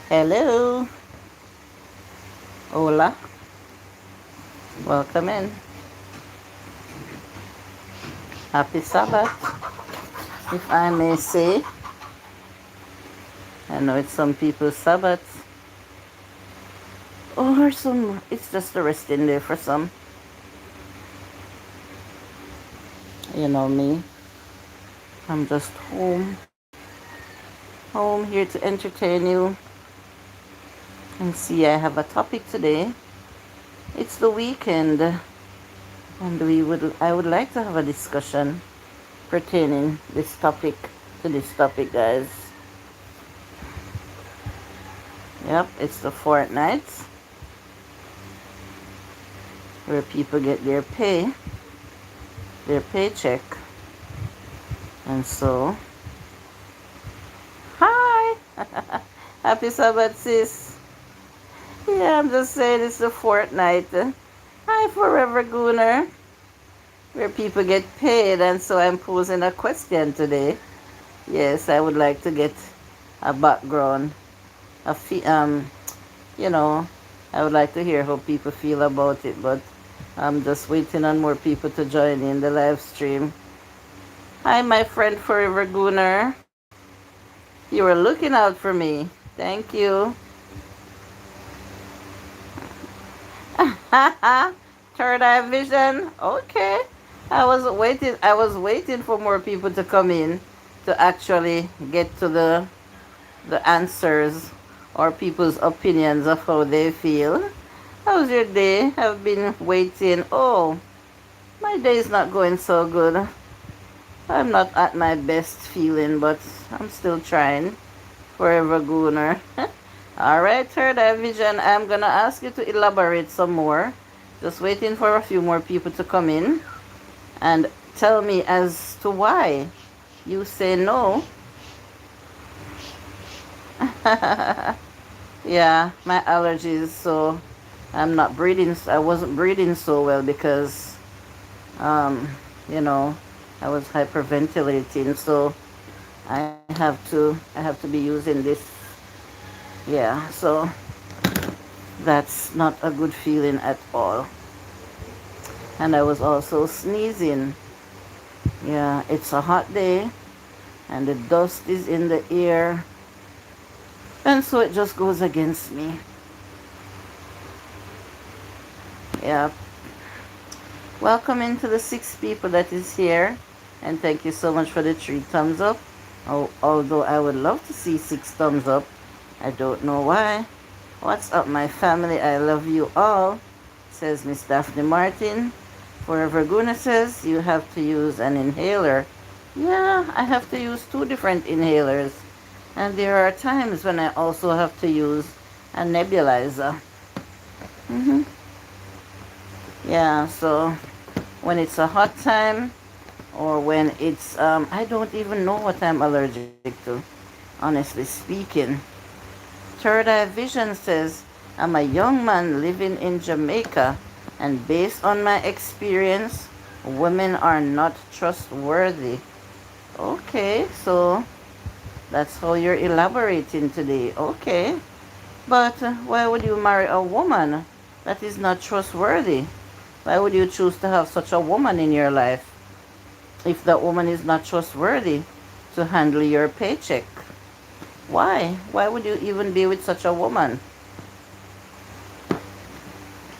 Hello. Hola. Welcome in. Happy Sabbath, if I may say. I know it's some people's Sabbath. Or some, it's just a resting day for some. You know me. I'm just home. Home here to entertain you. And see, I have a topic today. It's the weekend. And I would like to have a discussion pertaining to this topic, guys. Yep, it's the fortnight where people get their paycheck. And so, hi! Happy Sabbath, sis. Yeah, I'm just saying it's the fortnight. Hi, Forever Gooner, where people get paid. And so I'm posing a question today. Yes, I would like to get a background, you know, I would like to hear how people feel about it, but I'm just waiting on more people to join in the live stream. Hi, my friend Forever Gooner. You were looking out for me. Thank you. Third eye vision. Okay. I was waiting for more people to come in to actually get to the answers or people's opinions of how they feel. How's your day? I've been waiting. Oh, my day is not going so good. I'm not at my best feeling, but I'm still trying. Forever Gooner. Alright, third eye vision. I'm gonna ask you to elaborate some more. Just waiting for a few more people to come in and tell me as to why you say no. Yeah, my allergies, so I wasn't breathing so well because, um, you know, I was hyperventilating, so I have to be using this. Yeah, so that's not a good feeling at all. And I was also sneezing. Yeah, it's a hot day and the dust is in the air. And so it just goes against me. Yeah. Welcome into the 6 people that is here. And thank you so much for the 3 thumbs up. Although I would love to see 6 thumbs up. I don't know why. What's up, my family? I love you all, says Miss Daphne Martin. Forever Guna says you have to use an inhaler. Yeah, I have to use 2 different inhalers. And there are times when I also have to use a nebulizer. Yeah, so when it's a hot time or when it's, I don't even know what I'm allergic to, honestly speaking. Third Eye Vision says, I'm a young man living in Jamaica, and based on my experience, women are not trustworthy. Okay, so that's how you're elaborating today. Okay. But why would you marry a woman that is not trustworthy? Why would you choose to have such a woman in your life if that woman is not trustworthy to handle your paycheck? Why? Why would you even be with such a woman?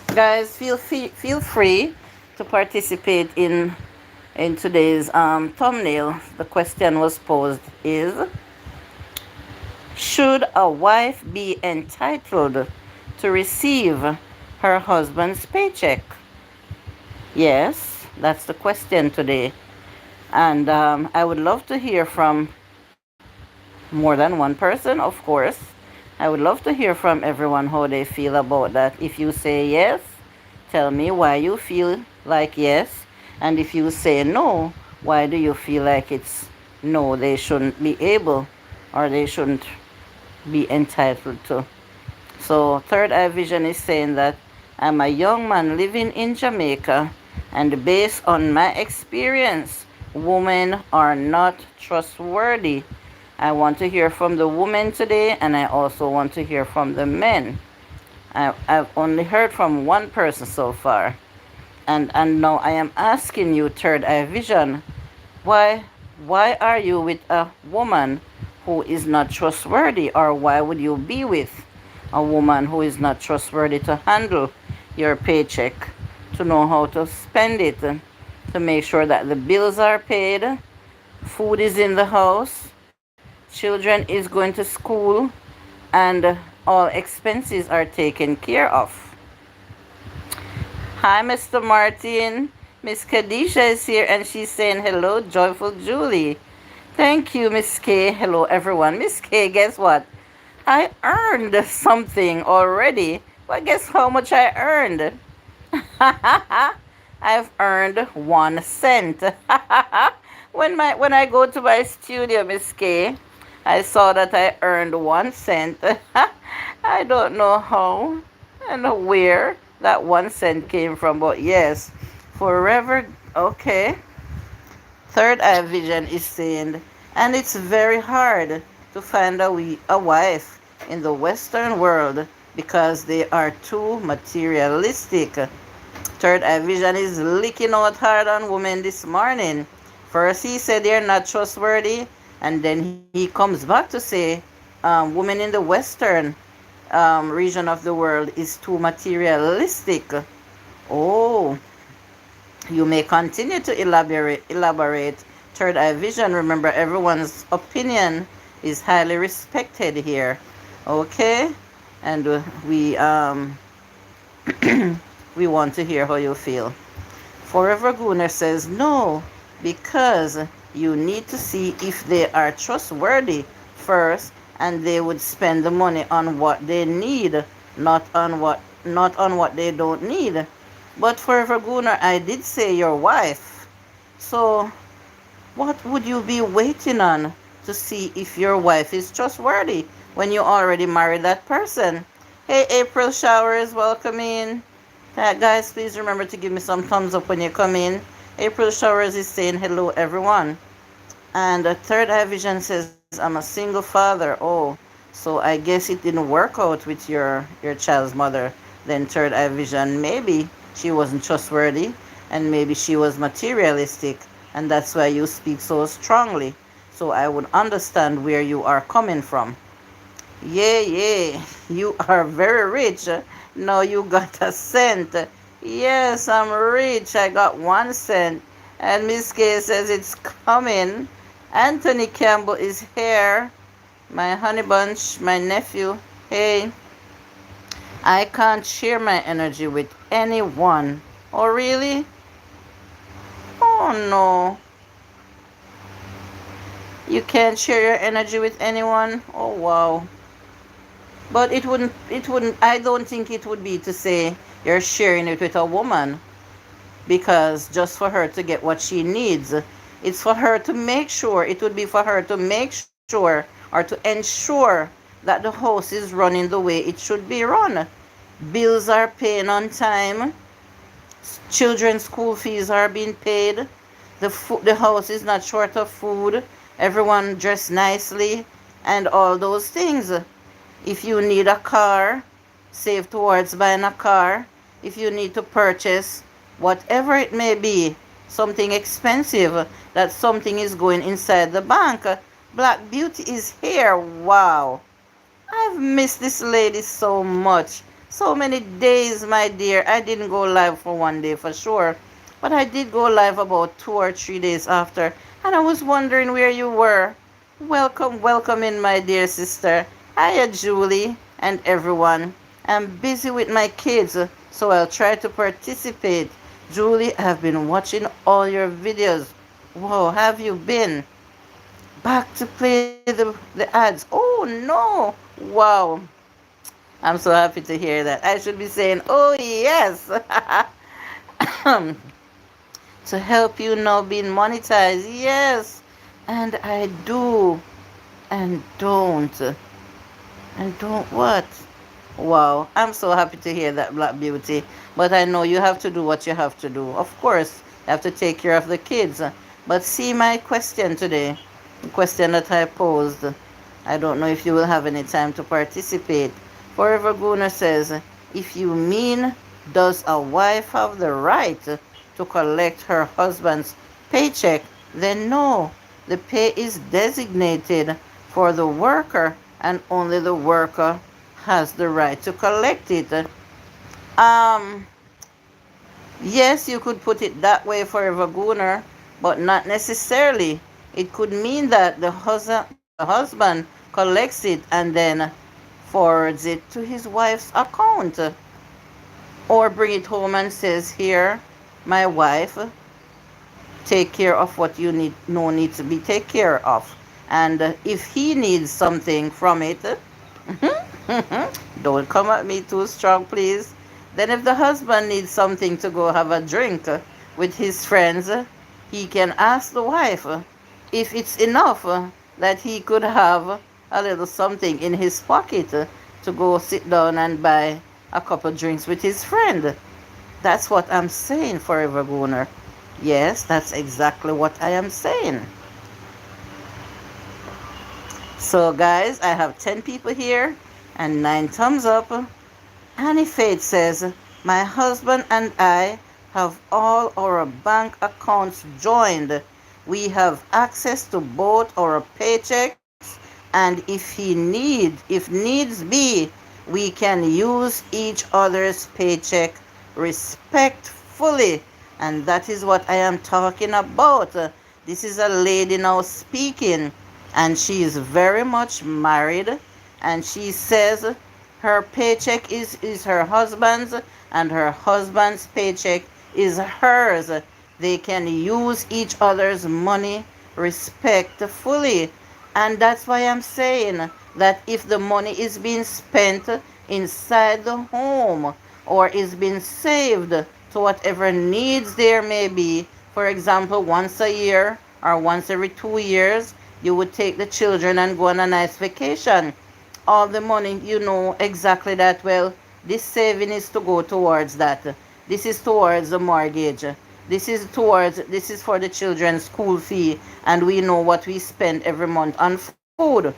Guys, feel free to participate in today's thumbnail. The question was posed is, should a wife be entitled to receive her husband's paycheck? Yes, that's the question today. And I would love to hear from more than one person, of course. I would love to hear from everyone how they feel about that. If you say yes, tell me why you feel like yes. And if you say no, why do you feel like it's no, they shouldn't be able or they shouldn't be entitled to? So, Third Eye Vision is saying that I'm a young man living in Jamaica, and based on my experience, women are not trustworthy I want to hear from the women today, and I also want to hear from the men. I've only heard from one person so far. And now I am asking you, Third Eye Vision, why why are you with a woman who is not trustworthy, or why would you be with a woman who is not trustworthy to handle your paycheck, to know how to spend it, to make sure that the bills are paid, food is in the house, children is going to school, and all expenses are taken care of. Hi, Mr. Martin. Miss Khadijah is here and she's saying hello, Joyful Julie. Thank you, Miss K. Hello, everyone. Miss K, guess what? I earned something already. Well, guess how much I earned? I've earned 1 cent. When I go to my studio, Miss K, I saw that I earned 1 cent. I don't know how and where that 1 cent came from, but yes, forever. Okay. Third Eye Vision is saying, and it's very hard to find a wife in the Western world because they are too materialistic. Third Eye Vision is licking out hard on women this morning. First, he said they're not trustworthy, and then he comes back to say women in the Western region of the world is too materialistic. Oh, you may continue to elaborate. Third Eye Vision, remember everyone's opinion is highly respected here. Okay? And we want to hear how you feel. Forever Gooner says no, because you need to see if they are trustworthy first, and they would spend the money on what they need, not on what they don't need. But Forever Gooner, I did say your wife. So what would you be waiting on to see if your wife is trustworthy when you already married that person? Hey, April Showers, welcome in. Guys, please remember to give me some thumbs up when you come in. April Showers is saying hello, everyone. And Third Eye Vision says, I'm a single father. Oh, so I guess it didn't work out with your child's mother. Then Third Eye Vision, maybe she wasn't trustworthy, and maybe she was materialistic, and that's why you speak so strongly. So I would understand where you are coming from. Yeah, yeah, you are very rich. Now you got a cent. Yes, I'm rich. I got 1 cent. And Miss K says it's coming. Anthony Campbell is here. My honey bunch, my nephew. Hey, I can't share my energy with anyone. Oh, really? Oh, no. You can't share your energy with anyone? Oh, wow. But I don't think it would be to say you're sharing it with a woman because just for her to get what she needs. It's for her to make sure, it would be for her to make sure or to ensure that the house is running the way it should be run. Bills are paying on time, children's school fees are being paid, the house is not short of food, everyone dressed nicely, and all those things. If you need a car, save towards buying a car. If you need to purchase whatever it may be, something expensive, that something is going inside the bank. Black Beauty is here. Wow. I've missed this lady so much. So many days, my dear. I didn't go live for 1 day for sure, but I did go live about 2 or 3 days after, and I was wondering where you were. Welcome, welcome in, my dear sister. Hiya, Julie, and everyone. I'm busy with my kids, so I'll try to participate. Julie, I've been watching all your videos. Wow, have you been? Back to play the ads. Oh, no. Wow. I'm so happy to hear that. I should be saying, oh, yes. To help you now being monetized. Yes. And I do. And don't. And don't what? Wow, I'm so happy to hear that, Black Beauty. But I know you have to do what you have to do. Of course, you have to take care of the kids. But see my question today. The question that I posed. I don't know if you will have any time to participate. Forever Gooner says, if you mean, does a wife have the right to collect her husband's paycheck? Then no. The pay is designated for the worker and only the worker has the right to collect it. Um, Yes, you could put it that way for a Gooner, but not necessarily. It could mean that the husband collects it and then forwards it to his wife's account, or bring it home and says, "Here, my wife, take care of what you need no need to be take care of." And if he needs something from it, don't come at me too strong, please. Then, if the husband needs something to go have a drink with his friends, he can ask the wife if it's enough that he could have a little something in his pocket to go sit down and buy a couple drinks with his friend. That's what I'm saying, Forever Gooner. Yes, that's exactly what I am saying. So, guys, I have 10 people here and 9 thumbs up. Annie Faith says, my husband and I have all our bank accounts joined. We have access to both our paychecks, and if needs be, we can use each other's paycheck respectfully. And that is what I am talking about. This is a lady now speaking, and she is very much married, and she says her paycheck is her husband's, and her husband's paycheck is hers. They can use each other's money respectfully. And that's why I'm saying that if the money is being spent inside the home or is being saved to whatever needs there may be, for example, once a year or once every 2 years, you would take the children and go on a nice vacation. All the money, you know exactly that, well, this saving is to go towards that. This is towards the mortgage. This is for the children's school fee, and we know what we spend every month on food.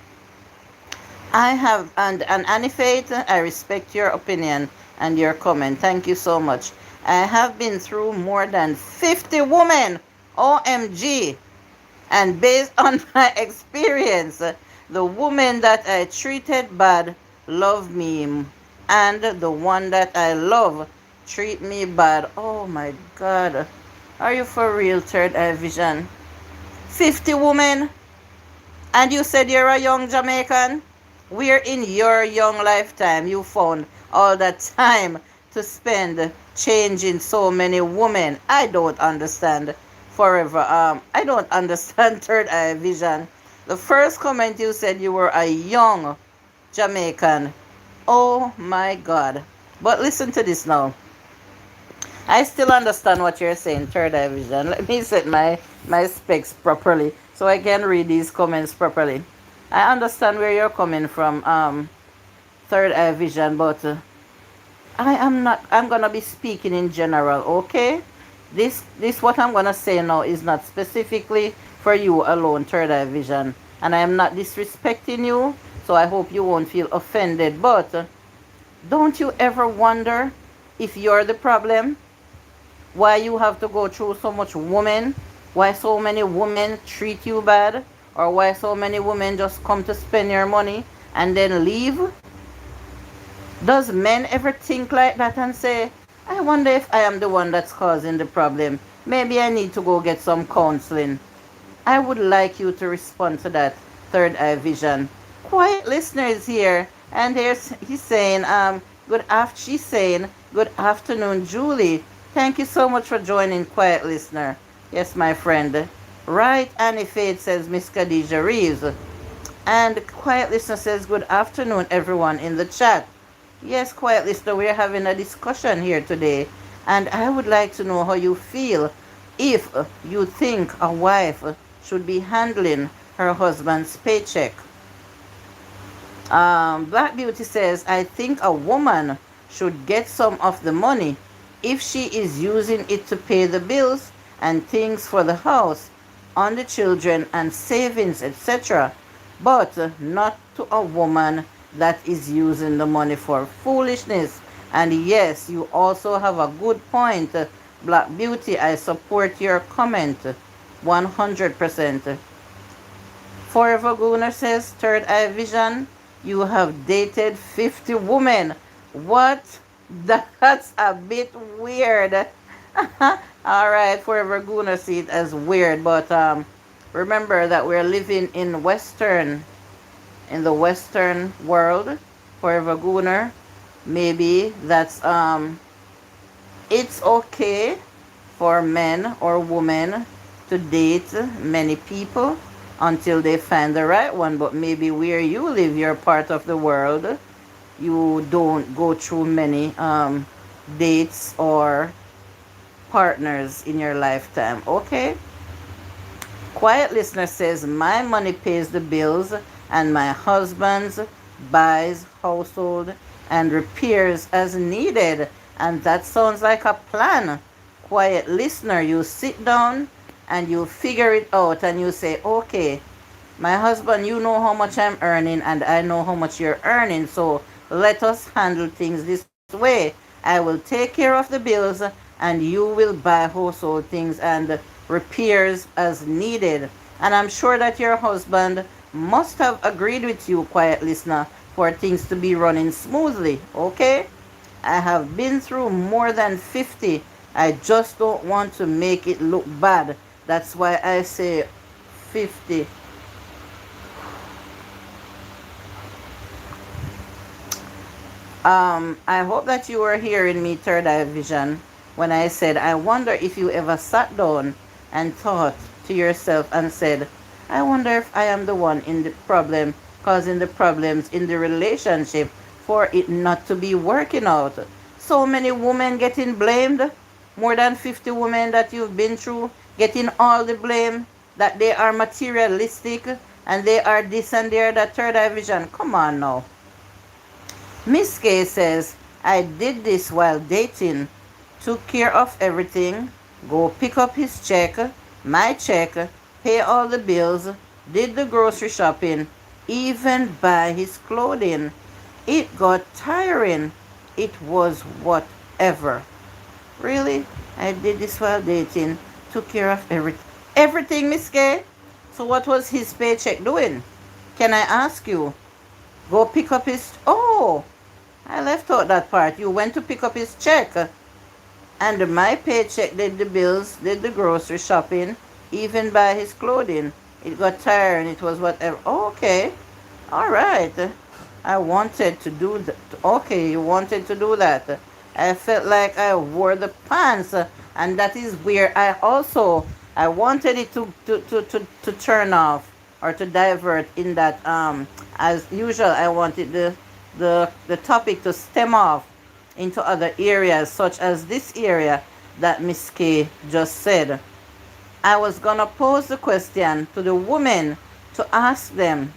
I have, and Annie Faith, I respect your opinion and your comment. Thank you so much. I have been through more than 50 women. OMG. And based on my experience, the woman that I treated bad love me, and the one that I love treat me bad. Oh my God. Are you for real, Third Eye Vision? 50 women? And you said you're a young Jamaican? Where in your young lifetime you found all that time to spend changing so many women? I don't understand. Forever. I don't understand, Third Eye Vision. The first comment, you said you were a young Jamaican. Oh my God. But listen to this now. I still understand what you're saying, Third Eye Vision. Let me set my specs properly so I can read these comments properly. I understand where you're coming from, Third Eye Vision, but I'm gonna be speaking in general, okay? This what I'm gonna say now is not specifically for you alone, Third Eye Vision. And I am not disrespecting you, so I hope you won't feel offended. But don't you ever wonder if you're the problem? Why you have to go through so much women? Why so many women treat you bad? Or why so many women just come to spend your money and then leave? Does men ever think like that and say, I wonder if I am the one that's causing the problem? Maybe I need to go get some counseling. I would like you to respond to that, Third Eye Vision. Quiet listener is here, and he's saying, she's saying, good afternoon, Julie. Thank you so much for joining, Quiet Listener. Yes, my friend. Right, Annie Faith says, Miss Khadija Reeves. And Quiet Listener says, good afternoon, everyone in the chat. Yes, Quiet Listener, we're having a discussion here today. And I would like to know how you feel if you think a wife should be handling her husband's paycheck. Black Beauty says, I think a woman should get some of the money if she is using it to pay the bills and things for the house. on the children and savings, etc., but not to a woman that is using the money for foolishness. And yes, you also have a good point, Black Beauty. I support your comment 100%. Forever Gooner says, Third Eye Vision, you have dated 50 women. What? That's a bit weird. All right, Forever Gooner see it as weird, but remember that we're living in the Western world. Forever Gooner, maybe it's okay for men or women to date many people until they find the right one. But maybe where you live, your part of the world, you don't go through many dates or partners in your lifetime. Okay. Quiet Listener says, my money pays the bills and my husband's buys household and repairs as needed. And that sounds like a plan. Quiet Listener, you sit down and you figure it out and you say, okay, my husband, you know how much I'm earning and I know how much you're earning. So let us handle things this way. I will take care of the bills and you will buy household things and repairs as needed. And I'm sure that your husband must have agreed with you, Quiet Listener, for things to be running smoothly. Okay? I have been through more than 50. I just don't want to make it look bad. That's why I say 50. I hope that you were hearing me, Third Eye Vision, when I said, I wonder if you ever sat down and thought to yourself and said, I wonder if I am the one in the problem, causing the problems in the relationship for it not to be working out. So many women getting blamed, more than 50 women that you've been through, getting all the blame that they are materialistic and they are this and they are that. Third Eye Vision. Come on now. Miss K says, I did this while dating, took care of everything, go pick up his check, my check, pay all the bills, did the grocery shopping, even buy his clothing. It got tiring. It was whatever. Really? I did this while dating, took care of everything. Everything, Miss K? So what was his paycheck doing? Can I ask you? Go pick up his... Oh, I left out that part. You went to pick up his check. And my paycheck did the bills, did the grocery shopping, even buy his clothing. It got tired and it was whatever. Oh, okay. All right. I wanted to do that. Okay, you wanted to do that. I felt like I wore the pants. And that is where I wanted it to turn off or to divert in that, as usual, I wanted the topic to stem off into other areas, such as this area that Miss K just said. I was gonna pose the question to the women to ask them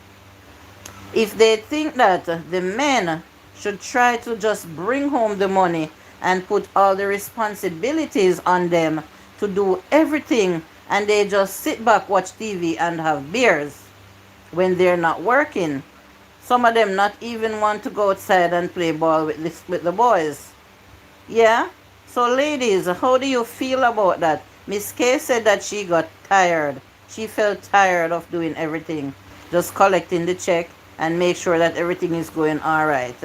if they think that the men should try to just bring home the money and put all the responsibilities on them to do everything and they just sit back, watch TV and have beers when they're not working. Some of them not even want to go outside and play ball with the boys. Yeah? So ladies, how do you feel about that? Miss K said that she got tired. She felt tired of doing everything. Just collecting the check and make sure that everything is going all right.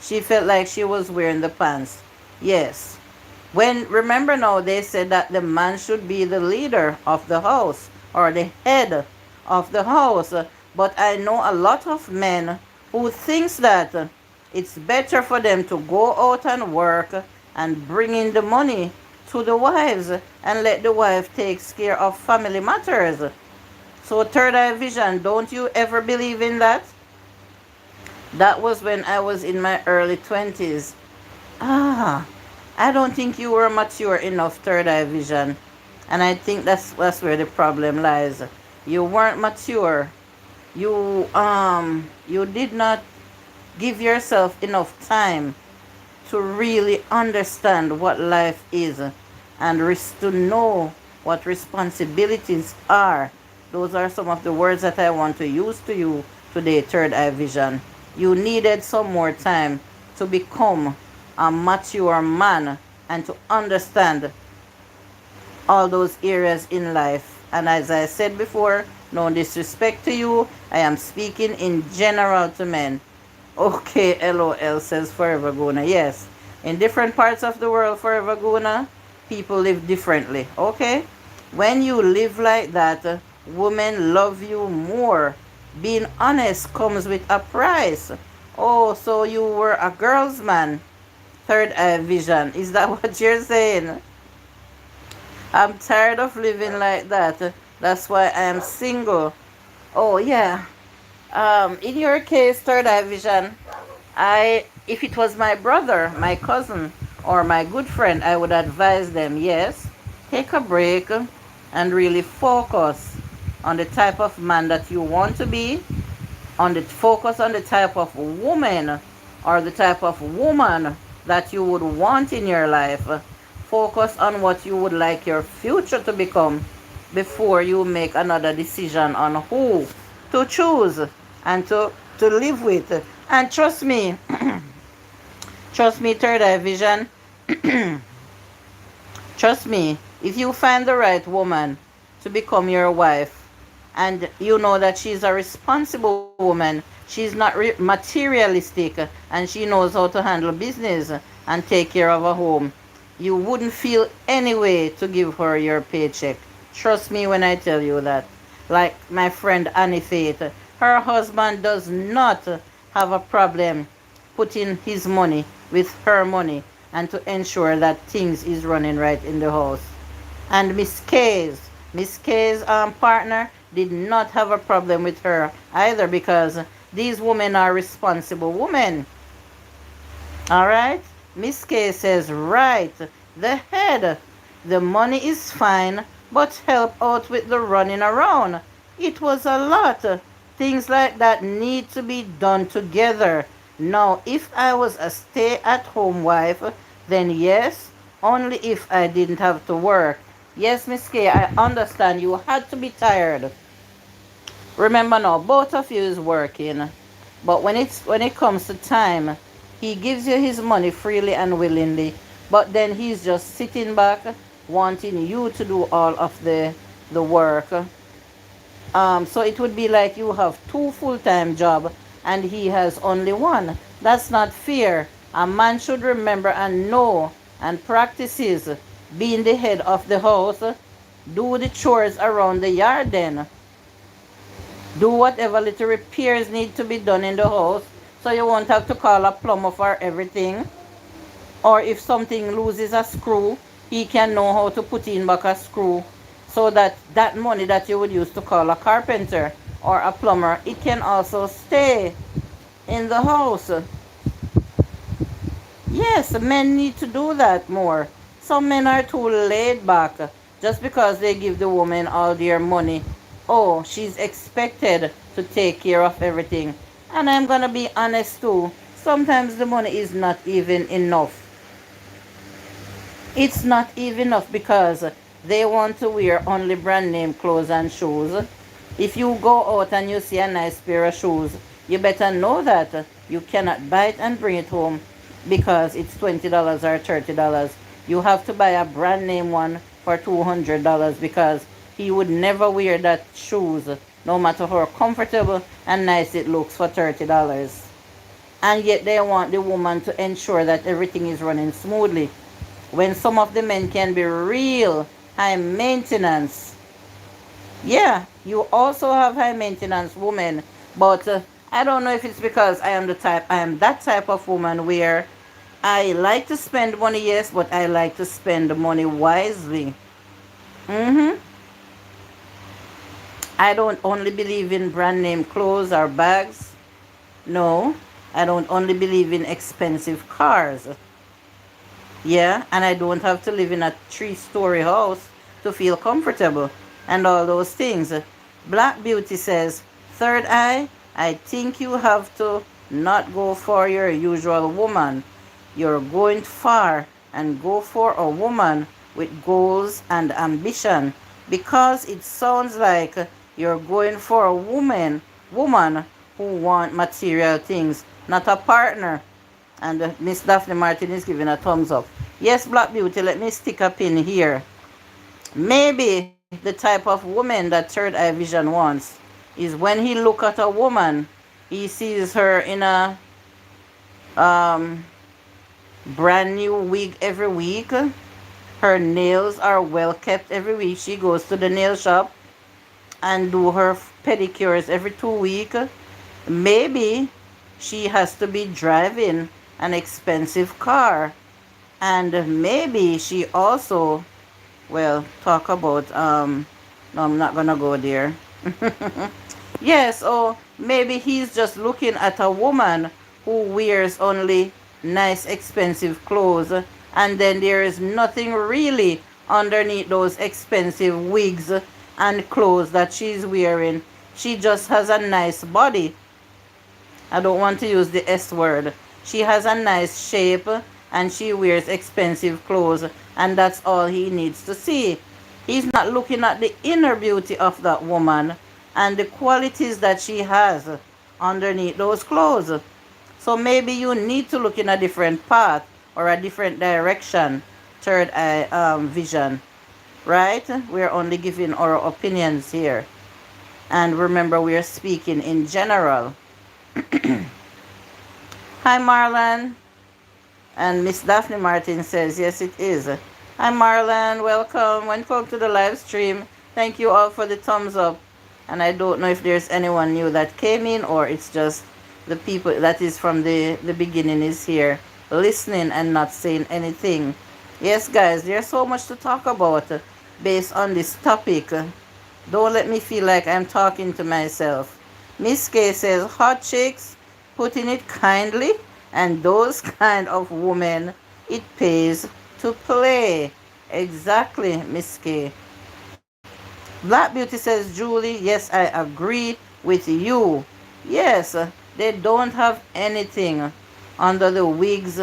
She felt like she was wearing the pants. Yes. Remember now, they said that the man should be the leader of the house or the head of the house. But I know a lot of men who thinks that it's better for them to go out and work and bring in the money to the wives and let the wife take care of family matters. So Third Eye Vision, don't you ever believe in that? That was when I was in my early 20s. I don't think you were mature enough, Third Eye Vision. And I think that's where the problem lies. You weren't mature. You did not give yourself enough time to really understand what life is and to know what responsibilities are. Those are some of the words that I want to use to you today, third eye vision. You needed some more time to become a mature man and to understand all those areas in life. And as I said before, no disrespect to you, I am speaking in general to men. Okay, LOL says Forever Guna. Yes, in different parts of the world, Forever Guna, people live differently. Okay? When you live like that, women love you more. Being honest comes with a price. Oh, so you were a girl's man. Third eye vision. Is that what you're saying? I'm tired of living like that. That's why I am single. Oh yeah. In your case, third eye vision, if it was my brother, my cousin, or my good friend, I would advise them, yes, take a break and really focus on the type of man that you want to be, focus on the type of woman or the type of woman that you would want in your life. Focus on what you would like your future to become before you make another decision on who to choose and to live with. And trust me, third eye vision, trust me, if you find the right woman to become your wife, and you know that she's a responsible woman, she's not materialistic, and she knows how to handle business and take care of a home, you wouldn't feel any way to give her your paycheck. Trust me when I tell you that. Like my friend Annie Faith, her husband does not have a problem putting his money with her money and to ensure that things is running right in the house. And Miss K's partner did not have a problem with her either, because these women are responsible women. All right? Miss K says, right, the head. The money is fine, but help out with the running around. It was a lot. Things like that need to be done together. Now, if I was a stay-at-home wife, then yes, only if I didn't have to work. Yes, Miss K, I understand you had to be tired. Remember now, both of you is working. But when it comes to time, he gives you his money freely and willingly. But then he's just sitting back, wanting you to do all of the work. So it would be like you have two full-time jobs and he has only one. That's not fair. A man should remember and know and practices being the head of the house. Do the chores around the yard then. Do whatever little repairs need to be done in the house, so you won't have to call a plumber for everything. Or if something loses a screw, he can know how to put in back a screw, so that that money that you would use to call a carpenter or a plumber, it can also stay in the house. Yes, men need to do that more. Some men are too laid back. Just because they give the woman all their money, oh, she's expected to take care of everything. And I'm gonna be honest too, sometimes the money is not even enough. It's not even enough because they want to wear only brand name clothes and shoes. If you go out and you see a nice pair of shoes, you better know that you cannot buy it and bring it home because it's $20 or $30. You have to buy a brand name one for $200 because he would never wear that shoes, no matter how comfortable and nice it looks, for $30. And yet they want the woman to ensure that everything is running smoothly, when some of the men can be real high maintenance. Yeah, you also have high maintenance women, but I don't know if it's because I am that type of woman where I like to spend money, yes, but I like to spend the money wisely. Mm-hmm. I don't only believe in brand name clothes or bags. No, I don't only believe in expensive cars. Yeah, and I don't have to live in a 3-story house to feel comfortable and all those things. Black Beauty says, third eye, I think you have to not go for your usual woman. You're going far and go for a woman with goals and ambition, because it sounds like you're going for a woman who want material things, not a partner. And Miss Daphne Martin is giving a thumbs up. Yes, Black Beauty, let me stick a pin here. Maybe the type of woman that third eye vision wants is when he look at a woman, he sees her in a um, brand new wig every week. Her nails are well kept every week. She goes to the nail shop and do her pedicures every 2 weeks. Maybe she has to be driving an expensive car. And maybe she also, well, talk about, no, I'm not gonna go there. Yes, or maybe he's just looking at a woman who wears only nice, expensive clothes, and then there is nothing really underneath those expensive wigs and clothes that she's wearing. She just has a nice body. I don't want to use the S word. She has a nice shape and she wears expensive clothes, and that's all he needs to see. He's not looking at the inner beauty of that woman and the qualities that she has underneath those clothes. So maybe you need to look in a different path or a different direction, third eye vision, right? We're only giving our opinions here. And remember, we are speaking in general. Hi, Marlon. And Miss Daphne Martin says, yes, it is. Hi, Marlon. Welcome. Welcome to the live stream. Thank you all for the thumbs up. And I don't know if there's anyone new that came in, or it's just the people that is from the beginning is here listening and not saying anything. Yes, guys, there's so much to talk about based on this topic. Don't let me feel like I'm talking to myself. Miss K says, hot chicks, putting it kindly, and those kind of women, it pays to play. Exactly, Miss K. Black Beauty says, Julie, yes, I agree with you. Yes, they don't have anything under the wigs,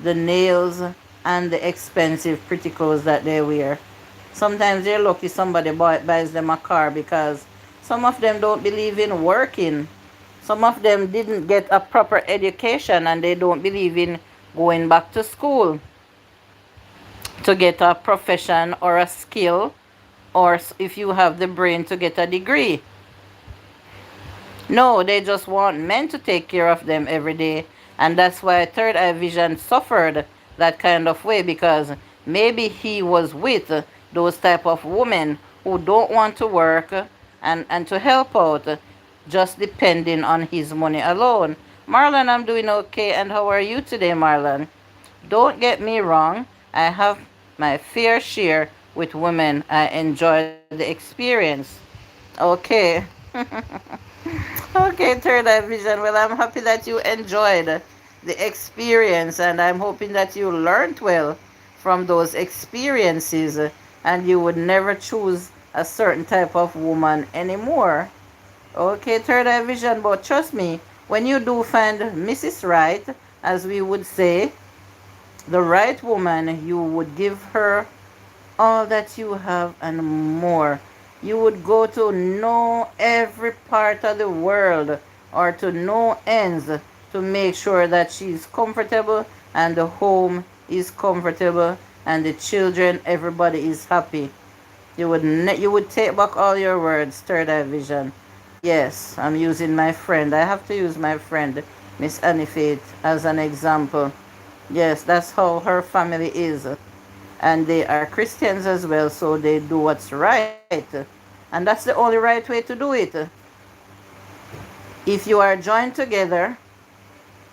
the nails, and the expensive pretty clothes that they wear. Sometimes they're lucky somebody buys them a car, because some of them don't believe in working. Some of them didn't get a proper education and they don't believe in going back to school to get a profession or a skill, or if you have the brain to get a degree. No, they just want men to take care of them every day. And that's why Third Eye Vision suffered that kind of way, because maybe he was with those type of women who don't want to work and to help out, just depending on his money alone. Marlon, I'm doing okay. And how are you today, Marlon? Don't get me wrong. I have my fair share with women. I enjoy the experience. Okay. Okay, Third Eye Vision. Well, I'm happy that you enjoyed the experience, and I'm hoping that you learned well from those experiences and you would never choose a certain type of woman anymore. Okay, Third Eye Vision, but trust me, when you do find Mrs. Right, as we would say, the right woman, you would give her all that you have and more. You would go to know every part of the world, or to no ends, to make sure that she's comfortable and the home is comfortable and the children, everybody is happy. You would take back all your words, Third Eye Vision. Yes, I'm using my friend. I have to use my friend, Miss Annie Faith, as an example. Yes, that's how her family is. And they are Christians as well, so they do what's right. And that's the only right way to do it. If you are joined together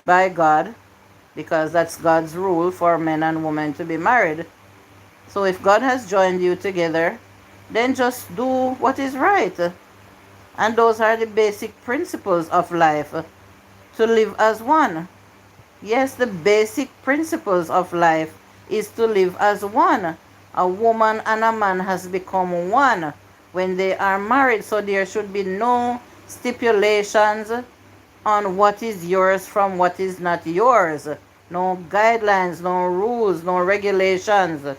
by God, because that's God's rule for men and women to be married. So if God has joined you together, then just do what is right. And those are the basic principles of life, to live as one. Yes, the basic principles of life is to live as one. A woman and a man has become one when they are married, so there should be no stipulations on what is yours from what is not yours. No guidelines, no rules, no regulations.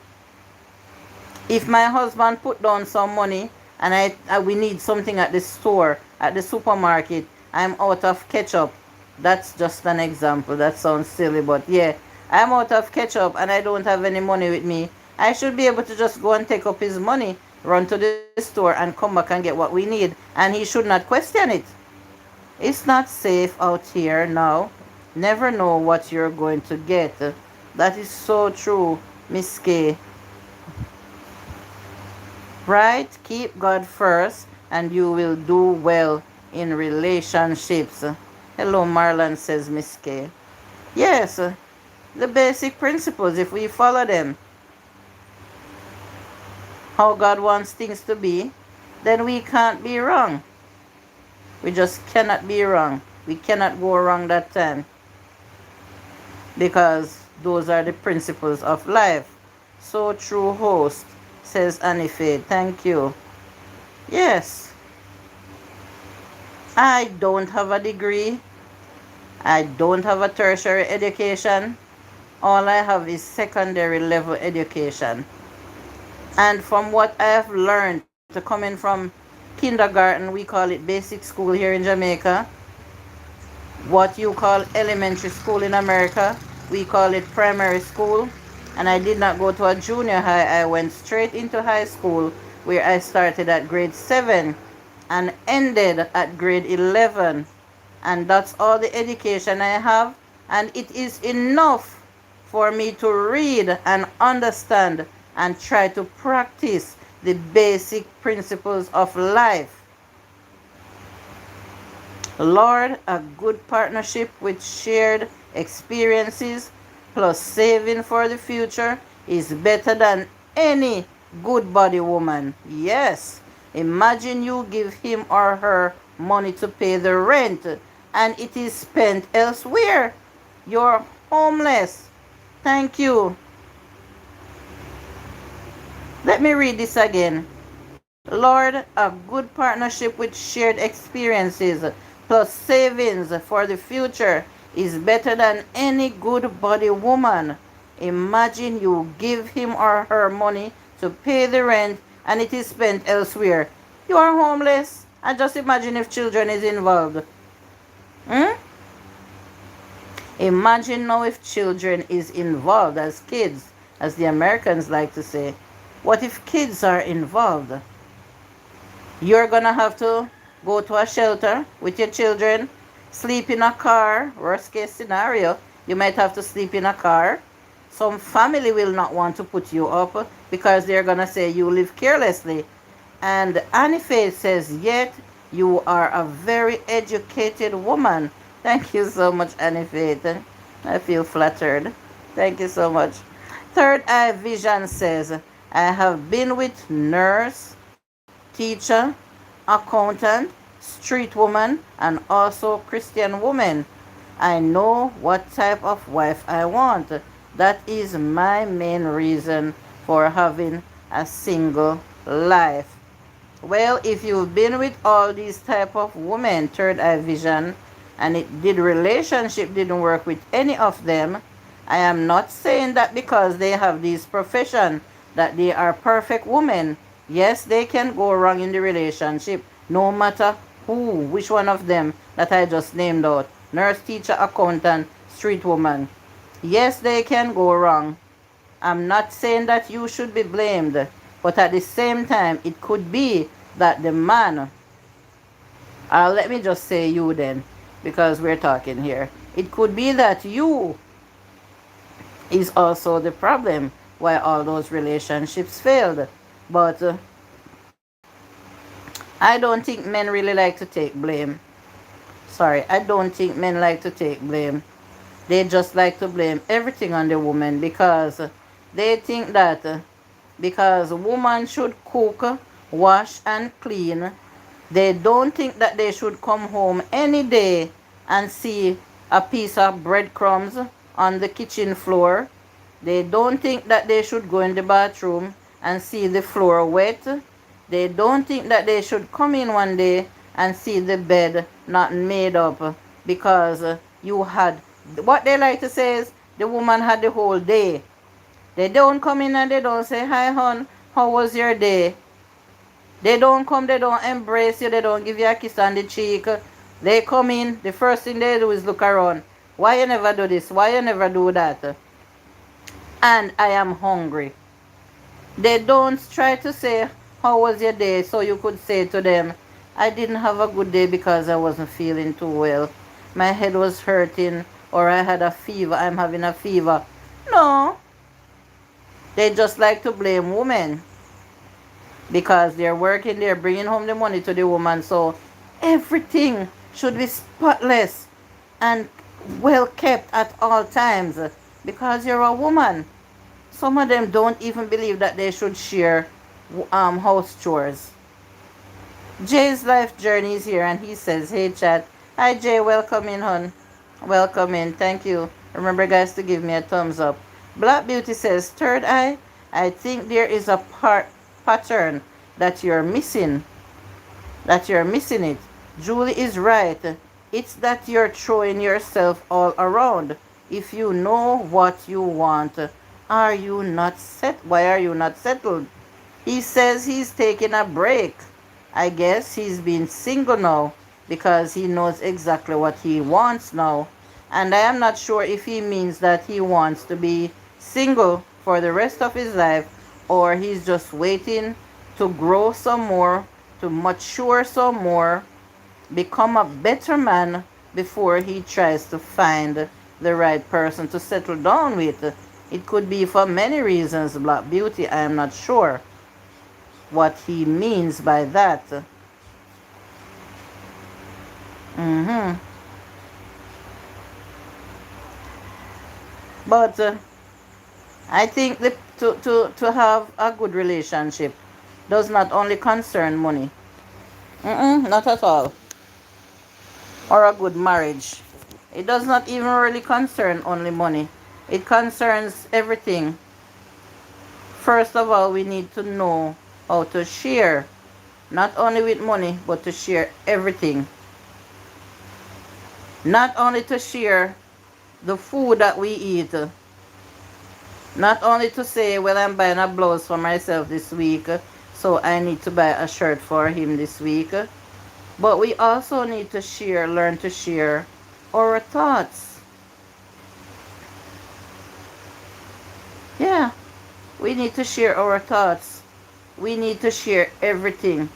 If my husband put down some money and we need something at the store, at the supermarket, I'm out of ketchup. That's just an example. That sounds silly, but yeah, I'm out of ketchup and I don't have any money with me. I should be able to just go and take up his money, run to the store, and come back and get what we need. And he should not question it. It's not safe out here now. Never know what you're going to get. That is so true, Miss K. Right? Keep God first and you will do well in relationships. Hello, Marlon, says Miss K. Yes, the basic principles, if we follow them, how God wants things to be, then we can't be wrong. We just cannot be wrong. We cannot go wrong that time. Because those are the principles of life. So true, host, says Anife. Thank you. Yes. I don't have a degree. I don't have a tertiary education. All I have is secondary level education. And from what I have learned, coming from kindergarten, we call it basic school here in Jamaica. What you call elementary school in America, we call it primary school. And I did not go to a junior high. I went straight into high school where I started at grade 7 and ended at grade 11. And that's all the education I have. And it is enough for me to read and understand and try to practice the basic principles of life. Lord, a good partnership with shared experiences plus saving for the future is better than any good body woman. Yes. Imagine you give him or her money to pay the rent and it is spent elsewhere. You're homeless. Thank you. Let me read this again. Lord, a good partnership with shared experiences plus savings for the future is better than any good body woman. Imagine you give him or her money to pay the rent and it is spent elsewhere. You are homeless. And just imagine if children is involved. Imagine now if children is involved as kids, as the Americans like to say. What if kids are involved? You're going to have to go to a shelter with your children, sleep in a car. Worst case scenario, you might have to sleep in a car. Some family will not want to put you up because they're going to say you live carelessly. And Annie Faith says, yet you are a very educated woman. Thank you so much, Annie Faith. I feel flattered. Thank you so much. Third Eye Vision says, I have been with nurse, teacher, accountant, street woman, and also Christian woman. I know what type of wife I want. That is my main reason for having a single life. Well, if you've been with all these type of women, third eye vision, and relationship didn't work with any of them, I am not saying that because they have this profession that they are perfect women. Yes, they can go wrong in the relationship, no matter which one of them that I just named out. Nurse, teacher, accountant, street woman. Yes, they can go wrong. I'm not saying that you should be blamed, but at the same time, it could be that the man, let me just say you then, because we're talking here. It could be that you is also the problem why all those relationships failed. But I don't think men really like to take blame. Sorry, I don't think men like to take blame. They just like to blame everything on the woman because they think that because a woman should cook, wash, and clean, they don't think that they should come home any day and see a piece of breadcrumbs on the kitchen floor. They don't think that they should go in the bathroom and see the floor wet. They don't think that they should come in one day and see the bed not made up because you had, what they like to say is the woman had the whole day. They don't come in and they don't say, hi hon, How was your day? They don't come, they don't embrace you, they don't give you a kiss on the cheek. They come in, the first thing they do is look around. Why you never do this? Why you never do that? And I am hungry. They don't try to say, how was your day? So you could say to them, I didn't have a good day because I wasn't feeling too well. My head was hurting, or I had a fever. I'm having a fever. No, they just like to blame women because they're working, they're bringing home the money to the woman. So everything should be spotless and well kept at all times because you're a woman. Some of them don't even believe that they should share house chores. Jay's life journey is here and he says, hey chat. Hi Jay, welcome in, hon. Welcome in. Thank you. Remember guys to give me a thumbs up. Black Beauty says, third eye, I think there is a pattern that you're missing. That you're missing it. Julie is right. It's that you're throwing yourself all around. If you know what you want, are you not set? Why are you not settled? He says he's taking a break. I guess he's been single now because he knows exactly what he wants now. And I am not sure if he means that he wants to be single for the rest of his life or he's just waiting to grow some more, to mature some more, become a better man before he tries to find the right person to settle down with. It could be for many reasons, Black Beauty. I am not sure what he means by that. Mm-hmm. But I think to have a good relationship does not only concern money. Not at all. Or a good marriage. It does not even really concern only money. It concerns everything. First of all, we need to know how to share. Not only with money, but to share everything. Not only to share the food that we eat. Not only to say, well, I'm buying a blouse for myself this week, so I need to buy a shirt for him this week. But we also need to share, learn to share our thoughts. Yeah, we need to share our thoughts. We need to share everything.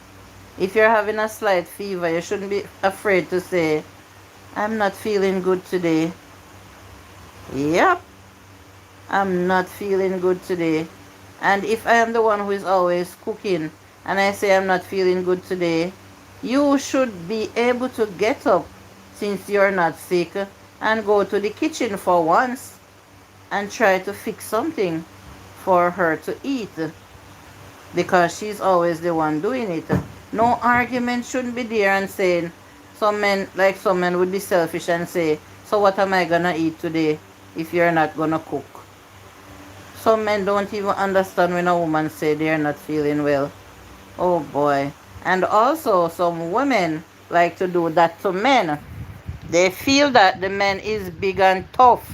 If you're having a slight fever, you shouldn't be afraid to say, I'm not feeling good today. Yep, I'm not feeling good today. And if I am the one who is always cooking and I say I'm not feeling good today, you should be able to get up since you're not sick and go to the kitchen for once and try to fix something for her to eat because she's always the one doing it. No argument shouldn't be there and saying, some men would be selfish and say, so what am I gonna eat today if you're not gonna cook? Some men don't even understand when a woman say they're not feeling well. Oh boy. And also some women like to do that to men. They feel that the man is big and tough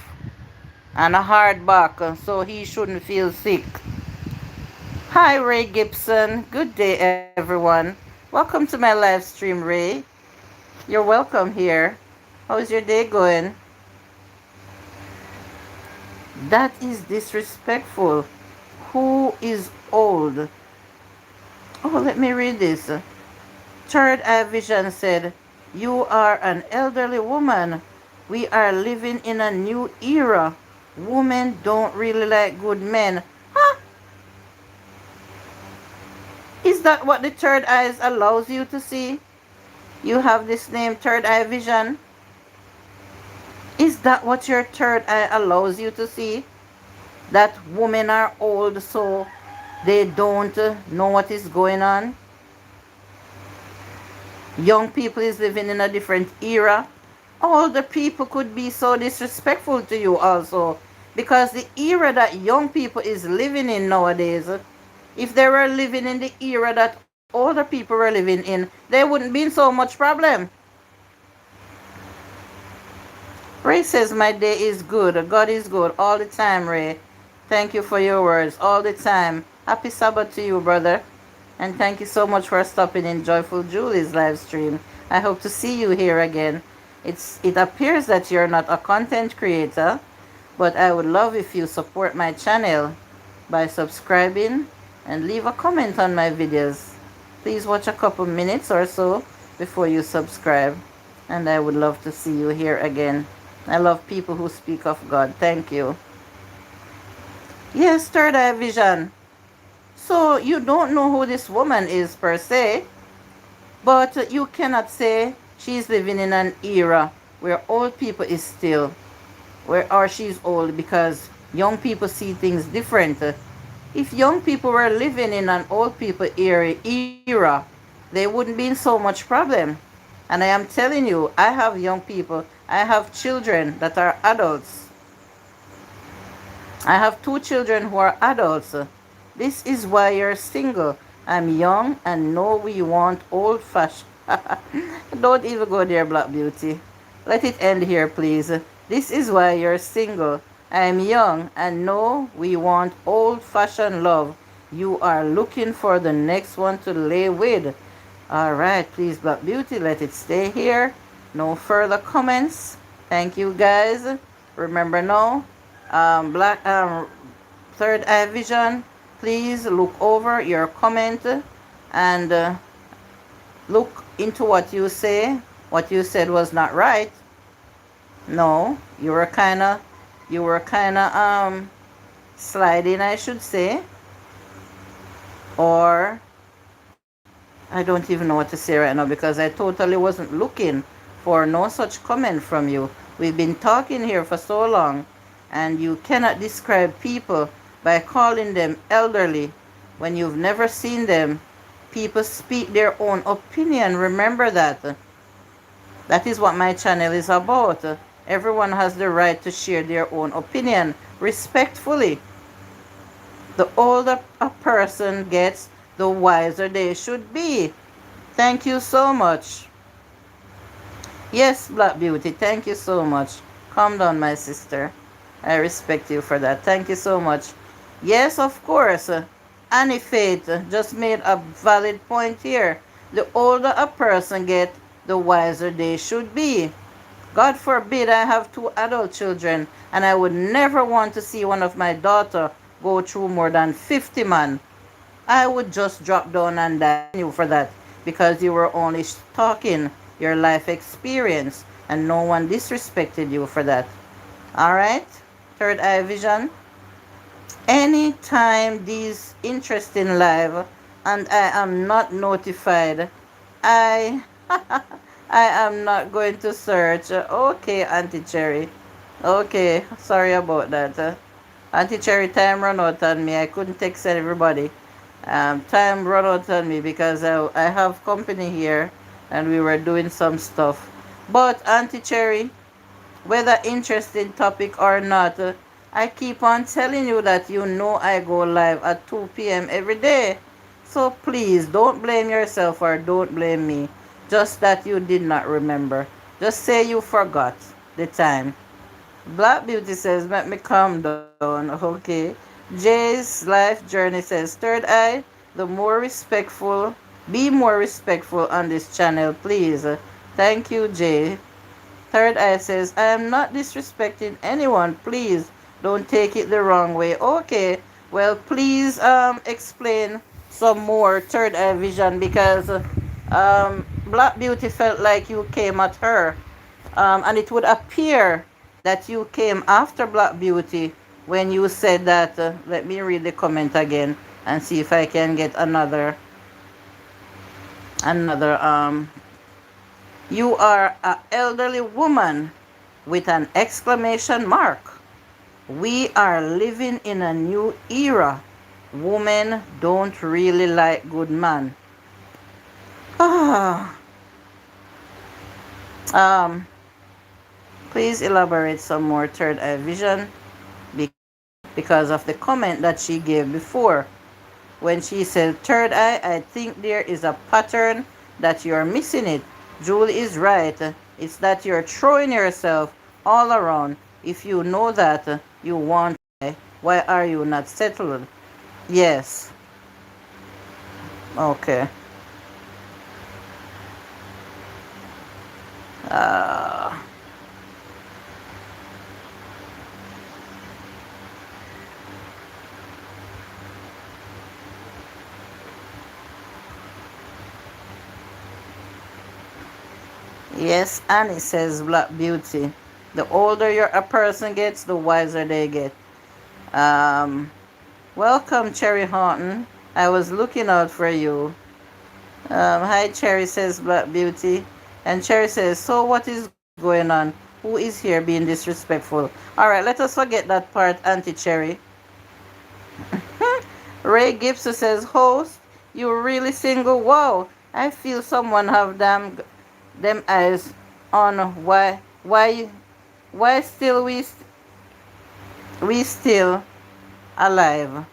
and a hard back, so he shouldn't feel sick. Hi Ray Gibson. Good day everyone. Welcome to my live stream, Ray. You're welcome here. How's your day going? That is disrespectful. Who is old? Oh, let me read this. Third Eye Vision said, you are an elderly woman. We are living in a new era. Women don't really like good men. Huh? Is that what the third eyes allows you to see? You have this name, Third Eye Vision. Is that what your third eye allows you to see? That women are old so they don't know what is going on? Young people is living in a different era. Older people could be so disrespectful to you also. Because the era that young people is living in nowadays, if they were living in the era that older people were living in, there wouldn't be so much problem. Ray says, my day is good. God is good all the time, Ray. Thank you for your words. All the time. Happy Sabbath to you, brother. And thank you so much for stopping in Joyful Julie's live stream. I hope to see you here again. It appears that you're not a content creator, but I would love if you support my channel by subscribing and leave a comment on my videos. Please watch a couple minutes or so before you subscribe, and I would love to see you here again. I love people who speak of God. Thank you. Yes, third eye vision. So you don't know who this woman is per se, but you cannot say she's living in an era where old people is still, or she's old, because young people see things different. If young people were living in an old people era, they wouldn't be in so much problem. And I am telling you, I have young people, I have children that are adults. I have 2 children who are adults. This is why you're single. I'm young and know we want old fashioned. Don't even go there, Black Beauty. Let it end here, please. This is why you're single. I'm young and know we want old fashioned love. You are looking for the next one to lay with. Alright, please, Black Beauty, let it stay here. No further comments. Thank you, guys. Remember now, third eye vision, please look over your comment and look into what you say. What you said was not right. No, you were kind of sliding, I should say. Or I don't even know what to say right now, because I totally wasn't looking for no such comment from you. We've been talking here for so long, and you cannot describe people by calling them elderly when you've never seen them. People speak their own opinion. Remember that. That is what my channel is about. Everyone has the right to share their own opinion respectfully. The older a person gets, the wiser they should be. Thank you so much. Yes, Black Beauty, thank you so much. Calm down, my sister. I respect you for that. Thank you so much. Yes, of course. Annie Faith just made a valid point here. The older a person gets, the wiser they should be. God forbid I have 2 adult children, and I would never want to see one of my daughter go through more than 50 man. I would just drop down and die you for that, because you were only talking your life experience, and no one disrespected you for that. Alright? Third eye vision. Anytime these interesting live and I am not notified, I I am not going to search. Okay, Auntie Cherry. Okay, sorry about that. Auntie Cherry, time run out on me. I couldn't text everybody. Time run out on me because I have company here and we were doing some stuff. But Auntie Cherry, whether interesting topic or not, I keep on telling you that you know I go live at 2 p.m. every day. So please don't blame yourself or don't blame me. Just that you did not remember. Just say you forgot the time. Black Beauty says, let me calm down. Okay. Jay's life journey says, third eye, the more respectful, be more respectful on this channel, please. Thank you, Jay. Third eye says, I am not disrespecting anyone. Please don't take it the wrong way. Okay. Well, please explain some more, third eye vision, because Black Beauty felt like you came at her. And it would appear that you came after Black Beauty when you said that. Let me read the comment again and see if I can get another. You are an elderly woman with an exclamation mark. We are living in a new era. Women don't really like good man. Please elaborate some more, third eye vision, because of the comment that she gave before. When she said, third eye, I think there is a pattern that you're missing it. Julie is right. It's that you're throwing yourself all around. If you know that you want, why are you not settled? Yes. Okay. Uh, yes, Annie says Black Beauty. The older a person gets, the wiser they get. Um, Welcome, Cherry Horton. I was looking out for you. Hi, Cherry, says Black Beauty. And Cherry says, so what is going on? Who is here being disrespectful? Alright, let us forget that part, Auntie Cherry. Ray Gibson says, host, you really single? Wow, I feel someone have them eyes on why still we still alive.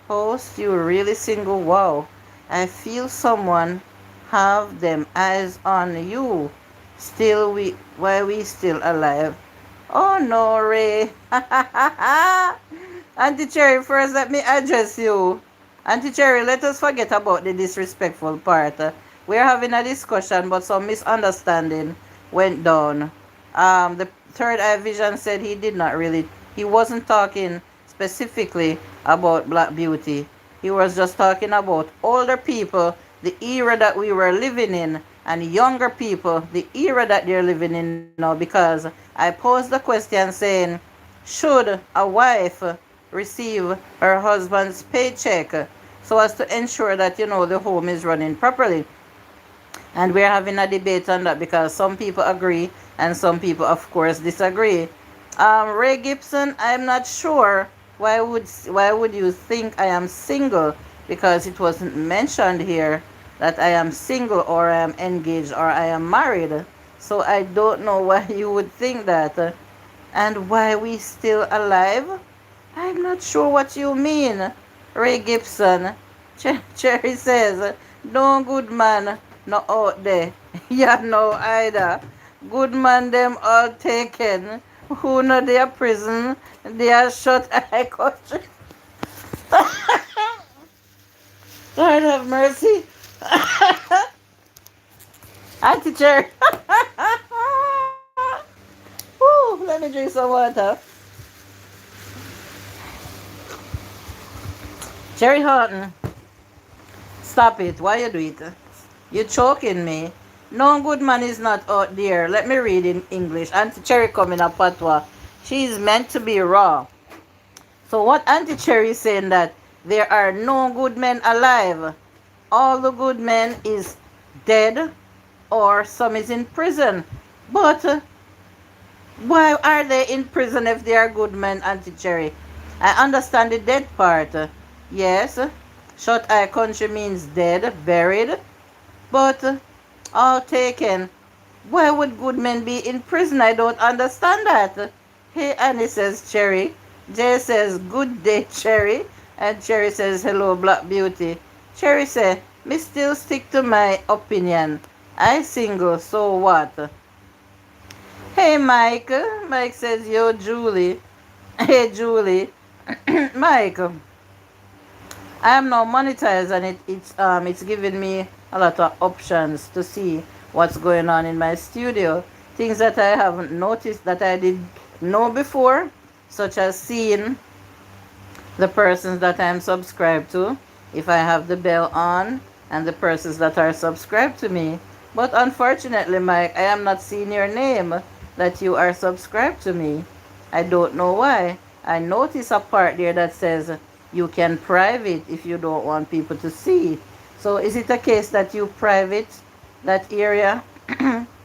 Host, you really single? Wow. I feel someone have them eyes on you. Still why we still alive? Oh no, Ray. Auntie Cherry, first let me address you. Auntie Cherry, let us forget about the disrespectful part. We're having a discussion, but some misunderstanding went down. The third eye vision said he wasn't talking specifically about Black Beauty. He was just talking about older people, the era that we were living in, and younger people, the era that they're living in now. Because I posed the question saying, should a wife receive her husband's paycheck so as to ensure that the home is running properly? And we're having a debate on that because some people agree and some people, of course, disagree. Ray Gibson, I'm not sure why would you think I am single, because it wasn't mentioned here that I am single or I am engaged or I am married. So I don't know why you would think that. And why we still alive? I'm not sure what you mean, Ray Gibson. Cherry says, no good man, no out there. Yeah, no either. Good man, them all taken. Who know their prison, they are shut eye country. Lord have mercy. Auntie Cherry. Woo, let me drink some water. Cherry Horton, stop it. Why you do it? You choking me. No good man is not out there. Let me read in English. Auntie Cherry coming up patwa. She is meant to be raw. So what Auntie Cherry is saying that there are no good men alive. All the good men is dead or some is in prison. But why are they in prison if they are good men, Auntie Cherry? I understand the dead part. Yes, shut eye country means dead, buried. But all taken. Why would good men be in prison? I don't understand that. Hey, Annie, says Cherry. Jay says, good day, Cherry. And Cherry says, hello, Black Beauty. Cherry says, me still stick to my opinion. I single, so what? Hey, Mike. Mike says, yo, Julie. Hey, Julie. Mike, I am now monetized, and it's giving me a lot of options to see what's going on in my studio. Things that I haven't noticed that I did know before, such as seeing the persons that I'm subscribed to, if I have the bell on, and the persons that are subscribed to me. But unfortunately, Mike, I am not seeing your name that you are subscribed to me. I don't know why. I notice a part there that says you can private if you don't want people to see. So is it a case that you private that area?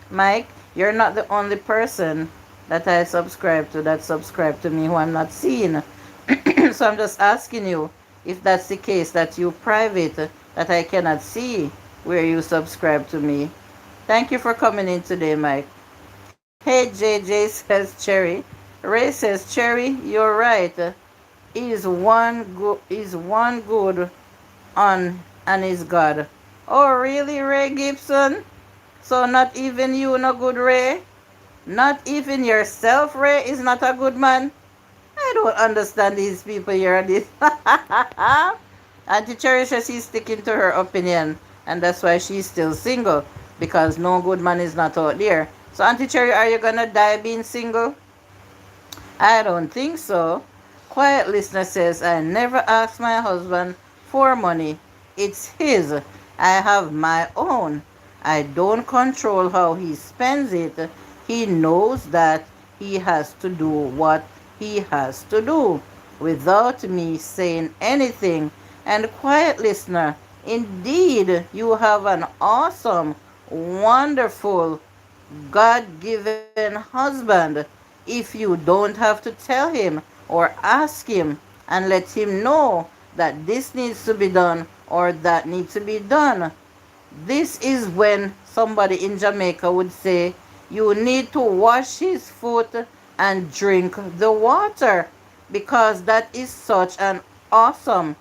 Mike, you're not the only person that I subscribe to that subscribe to me who I'm not seeing. So I'm just asking you if that's the case that you private that I cannot see where you subscribe to me. Thank you for coming in today, Mike. Hey, JJ, says Cherry. Ray says, Cherry, you're right. Is one good on and is God. Oh, really, Ray Gibson? So not even you no good, Ray? Not even yourself, Ray, is not a good man? I don't understand these people here. This Auntie Cherry says she's sticking to her opinion, and that's why she's still single, because no good man is not out there. So, Auntie Cherry, are you gonna die being single? I don't think so. Quiet listener says, I never ask my husband for money. It's his. I have my own. I don't control how he spends it. He knows that he has to do what he has to do without me saying anything. And quiet listener, indeed, you have an awesome, wonderful, God given husband if you don't have to tell him or ask him and let him know that this needs to be done or that needs to be done. This is when somebody in Jamaica would say, you need to wash his foot and drink the water, because that is such an awesome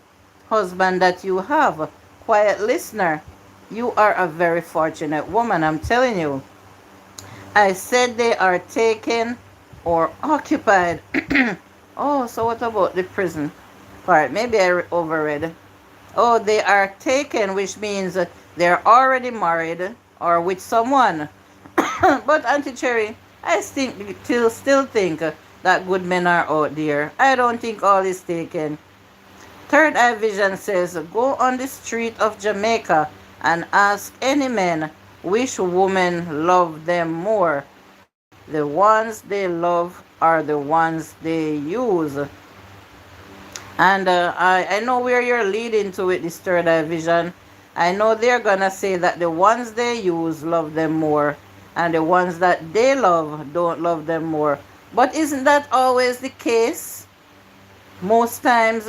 husband that you have. Quiet listener, you are a very fortunate woman, I'm telling you. I said they are taken or occupied. Oh, so what about the prison part? Maybe I overread. Oh, they are taken, which means they're already married or with someone. But Auntie Cherry, I still think that good men are out there. I don't think all is taken. Third Eye Vision says, go on the street of Jamaica and ask any man which woman love them more. The ones they love are the ones they use. And I know where you're leading to with this third eye vision. I know they're gonna say that the ones they use love them more, and the ones that they love don't love them more. But isn't that always the case? Most times,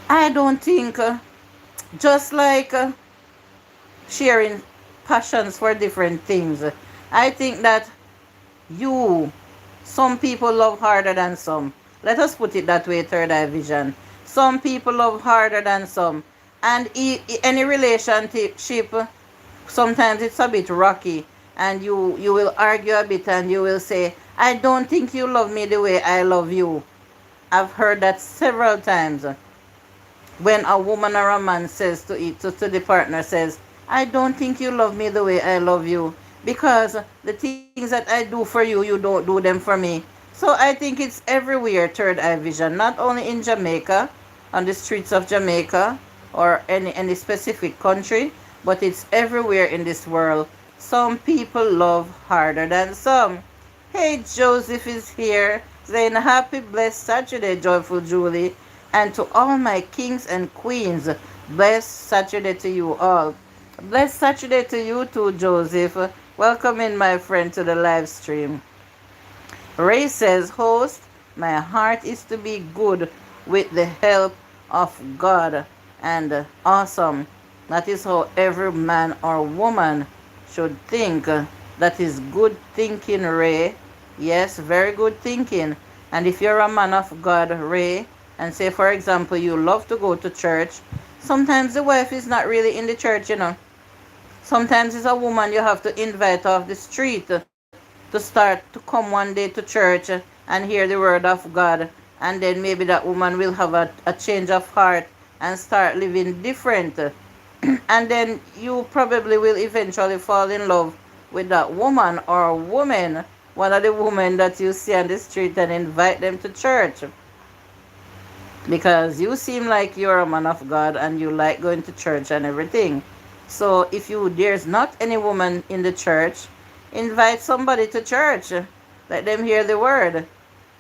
I don't think, just like sharing passions for different things, I think that you, some people love harder than some. Let us put it that way, third eye vision. Some people love harder than some. And any relationship, sometimes it's a bit rocky. And you will argue a bit and you will say, I don't think you love me the way I love you. I've heard that several times. When a woman or a man says to the partner says, I don't think you love me the way I love you, because the things that I do for you, you don't do them for me. So I think it's everywhere, third eye vision, not only in Jamaica, on the streets of Jamaica or any specific country, but it's everywhere in this world. Some people love harder than some. Hey, Joseph is here saying happy blessed Saturday, joyful Julie, and to all my kings and queens, blessed Saturday to you all. Blessed Saturday to you too, Joseph. Welcome in, my friend, to the live stream. Ray says, host, my heart is to be good with the help of God, and awesome. That is how every man or woman should think. That is good thinking, Ray. Yes, very good thinking. And if you're a man of God, Ray, and say, for example, you love to go to church, sometimes the wife is not really in the church, you know. Sometimes it's a woman you have to invite off the street to start to come one day to church and hear the word of God. And then maybe that woman will have a change of heart and start living different. And then you probably will eventually fall in love with that woman or woman, one of the women that you see on the street, and invite them to church. Because you seem like you're a man of God and you like going to church and everything. So if there's not any woman in the church, invite somebody to church. Let them hear the word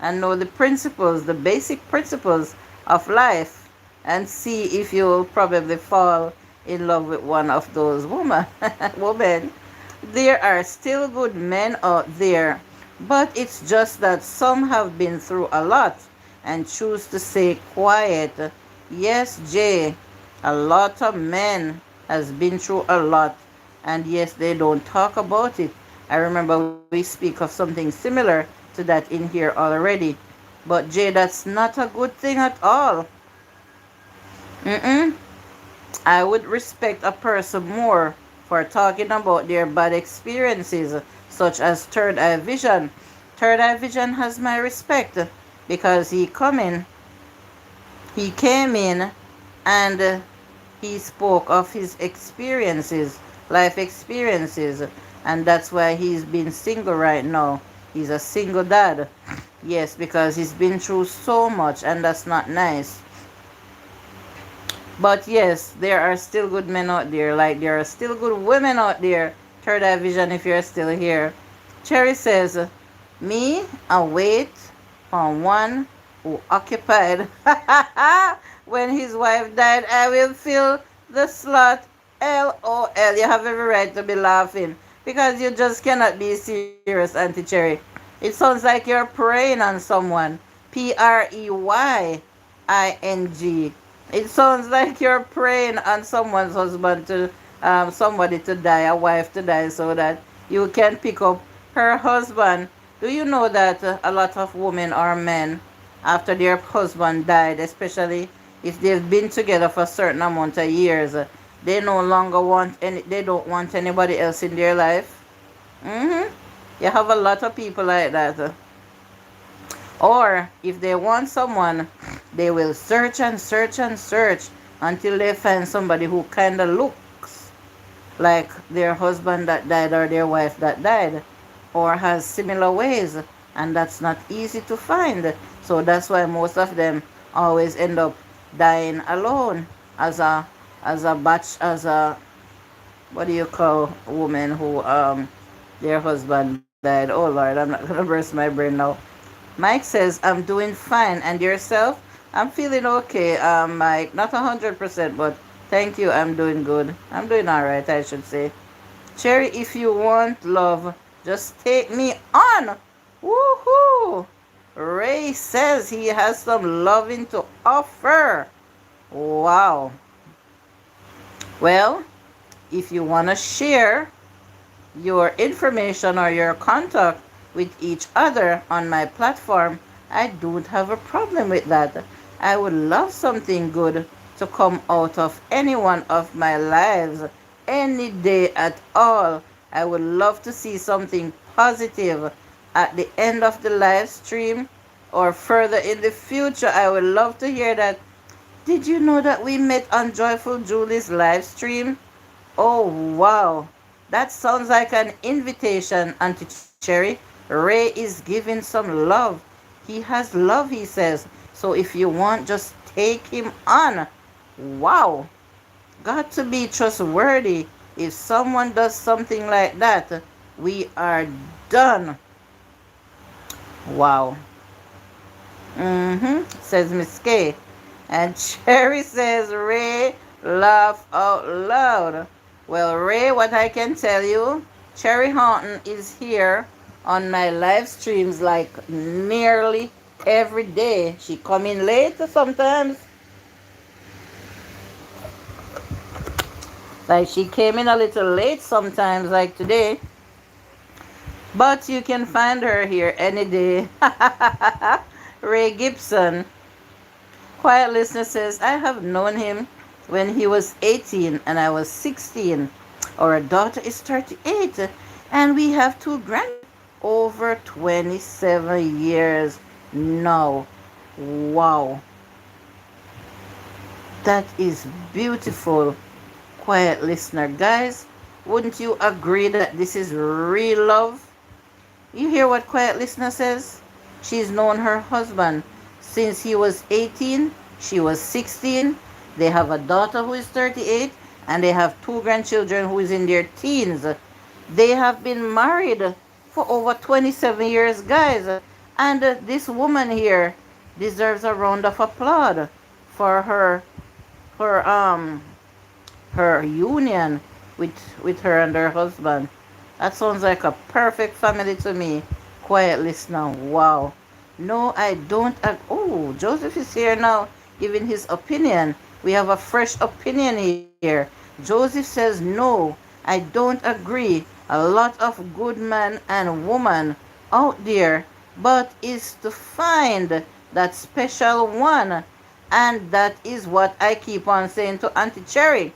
and know the principles, the basic principles of life, and see if you'll probably fall in love with one of those women. There are still good men out there, but it's just that some have been through a lot and choose to stay quiet. Yes, Jay, a lot of men has been through a lot, and yes, they don't talk about it. I remember we speak of something similar to that in here already. But Jay, that's not a good thing at all. Mm-mm. I would respect a person more for talking about their bad experiences, such as Third Eye Vision. Third Eye Vision has my respect because he came in and he spoke of his experiences, life experiences, and that's why he's been single right now. He's a single dad. Yes, because he's been through so much, and that's not nice. But yes, there are still good men out there, like there are still good women out there. Third Eye Vision, if you're still here. Cherry says, me, I wait on one who occupied. When his wife died, I will fill the slot. LOL. You have every right to be laughing because you just cannot be serious, Auntie Cherry. It sounds like you're preying on someone. PREYING. It sounds like you're praying on someone's husband to somebody to die, a wife to die, so that you can pick up her husband. Do you know that a lot of women or men, after their husband died, especially if they've been together for a certain amount of years, they no longer want any, they don't want anybody else in their life. Mm-hmm. You have a lot of people like that. Or if they want someone, they will search and search and search until they find somebody who kind of looks like their husband that died or their wife that died or has similar ways, and that's not easy to find. So that's why most of them always end up dying alone as a batch as a what do you call a woman who their husband died. Oh Lord, I'm not gonna burst my brain now. Mike says, I'm doing fine. And yourself? I'm feeling okay, Mike. Not 100%, but thank you. I'm doing good. I'm doing all right, I should say. Cherry, if you want love, just take me on. Woohoo! Ray says he has some loving to offer. Wow. Well, if you want to share your information or your contact with each other on my platform, I don't have a problem with that. I would love something good to come out of any one of my lives any day at all. I would love to see something positive at the end of the live stream or further in the future. I would love to hear that. Did you know that we met on Joyful Julie's live stream? Oh, wow. That sounds like an invitation, Auntie Cherry. Ray is giving some love. He has love, he says. So if you want, just take him on. Wow. Got to be trustworthy. If someone does something like that, we are done. Wow. Says Miss K. And Cherry says, Ray, laugh out loud. Well, Ray, what I can tell you, Cherry Horton is here on my live streams like nearly every day. She come in late sometimes. Like she came in a little late sometimes, like today. But you can find her here any day. Ray Gibson. Quiet Listener says, I have known him when he was 18 and I was 16. Our daughter is 38 and we have two grandchildren. Over 27 years now. Wow. That is beautiful, Quiet Listener. Guys, wouldn't you agree that this is real love? You hear what Quiet Listener says? She's known her husband since he was 18, she was 16. They have a daughter who is 38, and they have two grandchildren who is in their teens. They have been married for over 27 years, guys. And this woman here deserves a round of applause for her her union with her and her husband. That sounds like a perfect family to me. Quiet listener. Wow. No, I don't. Oh, Joseph is here now giving his opinion. We have a fresh opinion here. Joseph says, no, I don't agree. A lot of good men and women out there, but is to find that special one. And that is what I keep on saying to Auntie Cherry.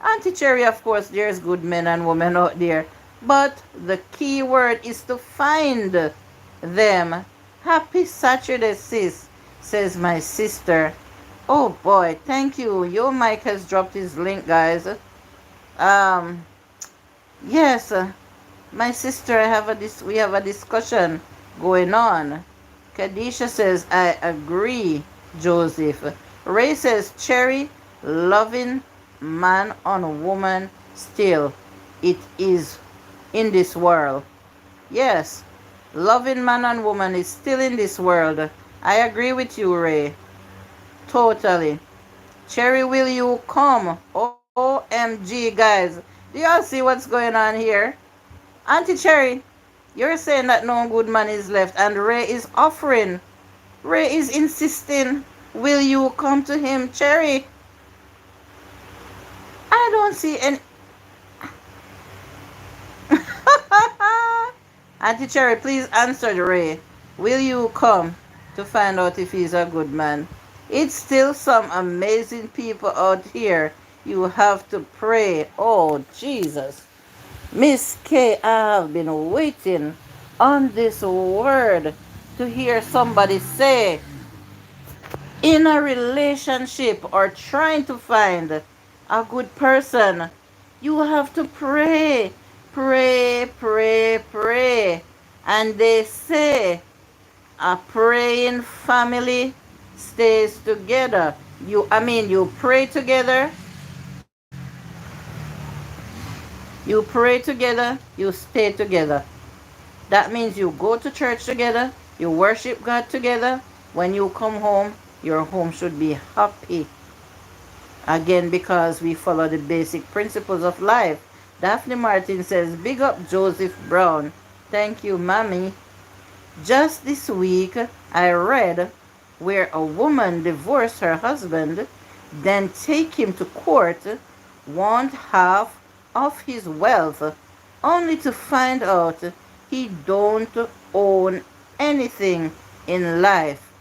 Auntie Cherry, of course, there's good men and women out there. But the key word is to find them. Happy Saturday, sis, says my sister. Oh boy, thank you. Your Mike has dropped his link, guys. Um, yes, my sister, we have a discussion going on. Kadisha says, I agree, Joseph. Ray says, Cherry, loving man on woman still. It is in this world. Yes, loving man and woman is still in this world. I agree with you, Ray. Totally. Cherry, will you come? OMG, guys. Do y'all see what's going on here? Auntie Cherry, you're saying that no good man is left, and Ray is offering. Ray is insisting. Will you come to him, Cherry? I don't see any. Auntie Cherry, please answer Ray. Will you come to find out if he's a good man? It's still some amazing people out here. You have to pray. Oh, Jesus. Miss K, I have been waiting on this word to hear somebody say, in a relationship or trying to find a good person, you have to pray, pray, pray, pray. And they say a praying family stays together. You pray together, you pray together, you stay together. That means you go to church together, you worship God together. When you come home, your home should be happy. Again, because we follow the basic principles of life. Daphne Martin says, big up Joseph Brown. Thank you, Mommy. Just this week, I read where a woman divorced her husband, then take him to court, want half of his wealth, only to find out he don't own anything in life.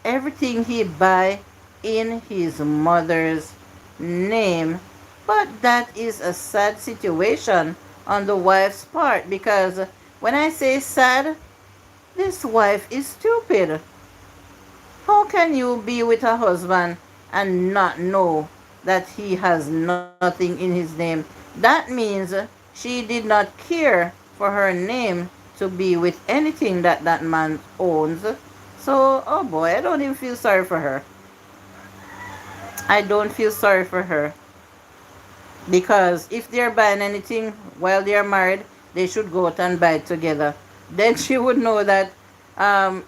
Everything he buy in his mother's name. But that is a sad situation on the wife's part, because when I say sad, this wife is stupid. How can you be with a husband and not know that he has nothing in his name? That means she did not care for her name to be with anything that that man owns. So, oh boy, I don't even feel sorry for her. I don't feel sorry for her. Because if they're buying anything while they're married, they should go out and buy it together. Then she would know that um,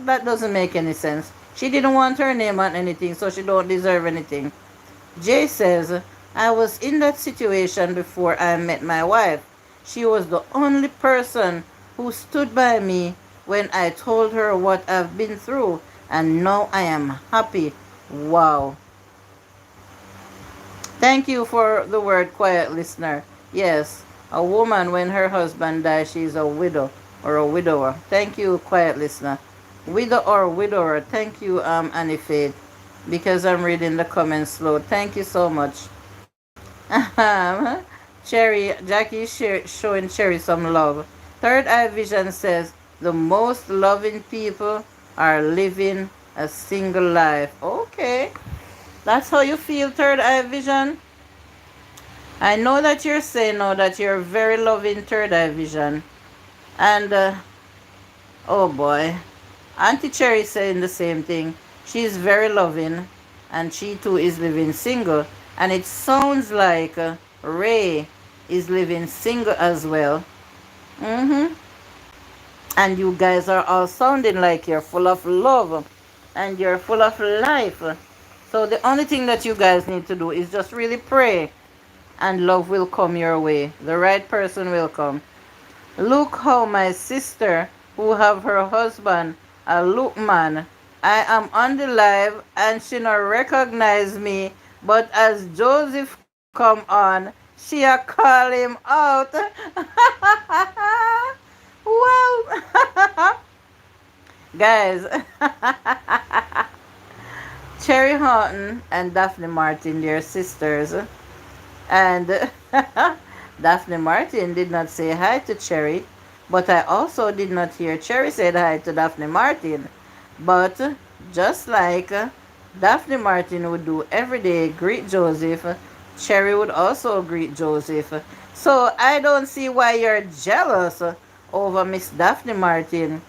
that doesn't make any sense. She didn't want her name on anything, so she don't deserve anything. Jay says, I was in that situation before I met my wife. She was the only person who stood by me when I told her what I've been through, and now I am happy. Wow. Thank you for the word quiet listener. Yes, a woman when her husband dies, she's a widow or a widower. Thank you, quiet listener. Widow or widower. Thank you, Annie Faith, because I'm reading the comments slow. Thank you so much. Cherry, Jackie showing Cherry some love. Third Eye Vision says the most loving people are living a single life. Okay. That's how you feel, Third Eye Vision? I know that you're saying now that you're very loving, Third Eye Vision. And, oh boy. Auntie Cherry saying the same thing. She's very loving, and she too is living single. And it sounds like Ray is living single as well. Mm-hmm. And you guys are all sounding like you're full of love and you're full of life. So the only thing that you guys need to do is just really pray, and love will come your way. The right person will come. Look how my sister, who have her husband, a look man, I am on the live and she not recognize me, but as Joseph come on, she a call him out. Well, guys, Cherry Horton and Daphne Martin, they're sisters. And Daphne Martin did not say hi to Cherry, but I also did not hear Cherry say hi to Daphne Martin. But just like Daphne Martin would do every day, greet Joseph. Cherry would also greet Joseph. So I don't see why you're jealous over Miss Daphne Martin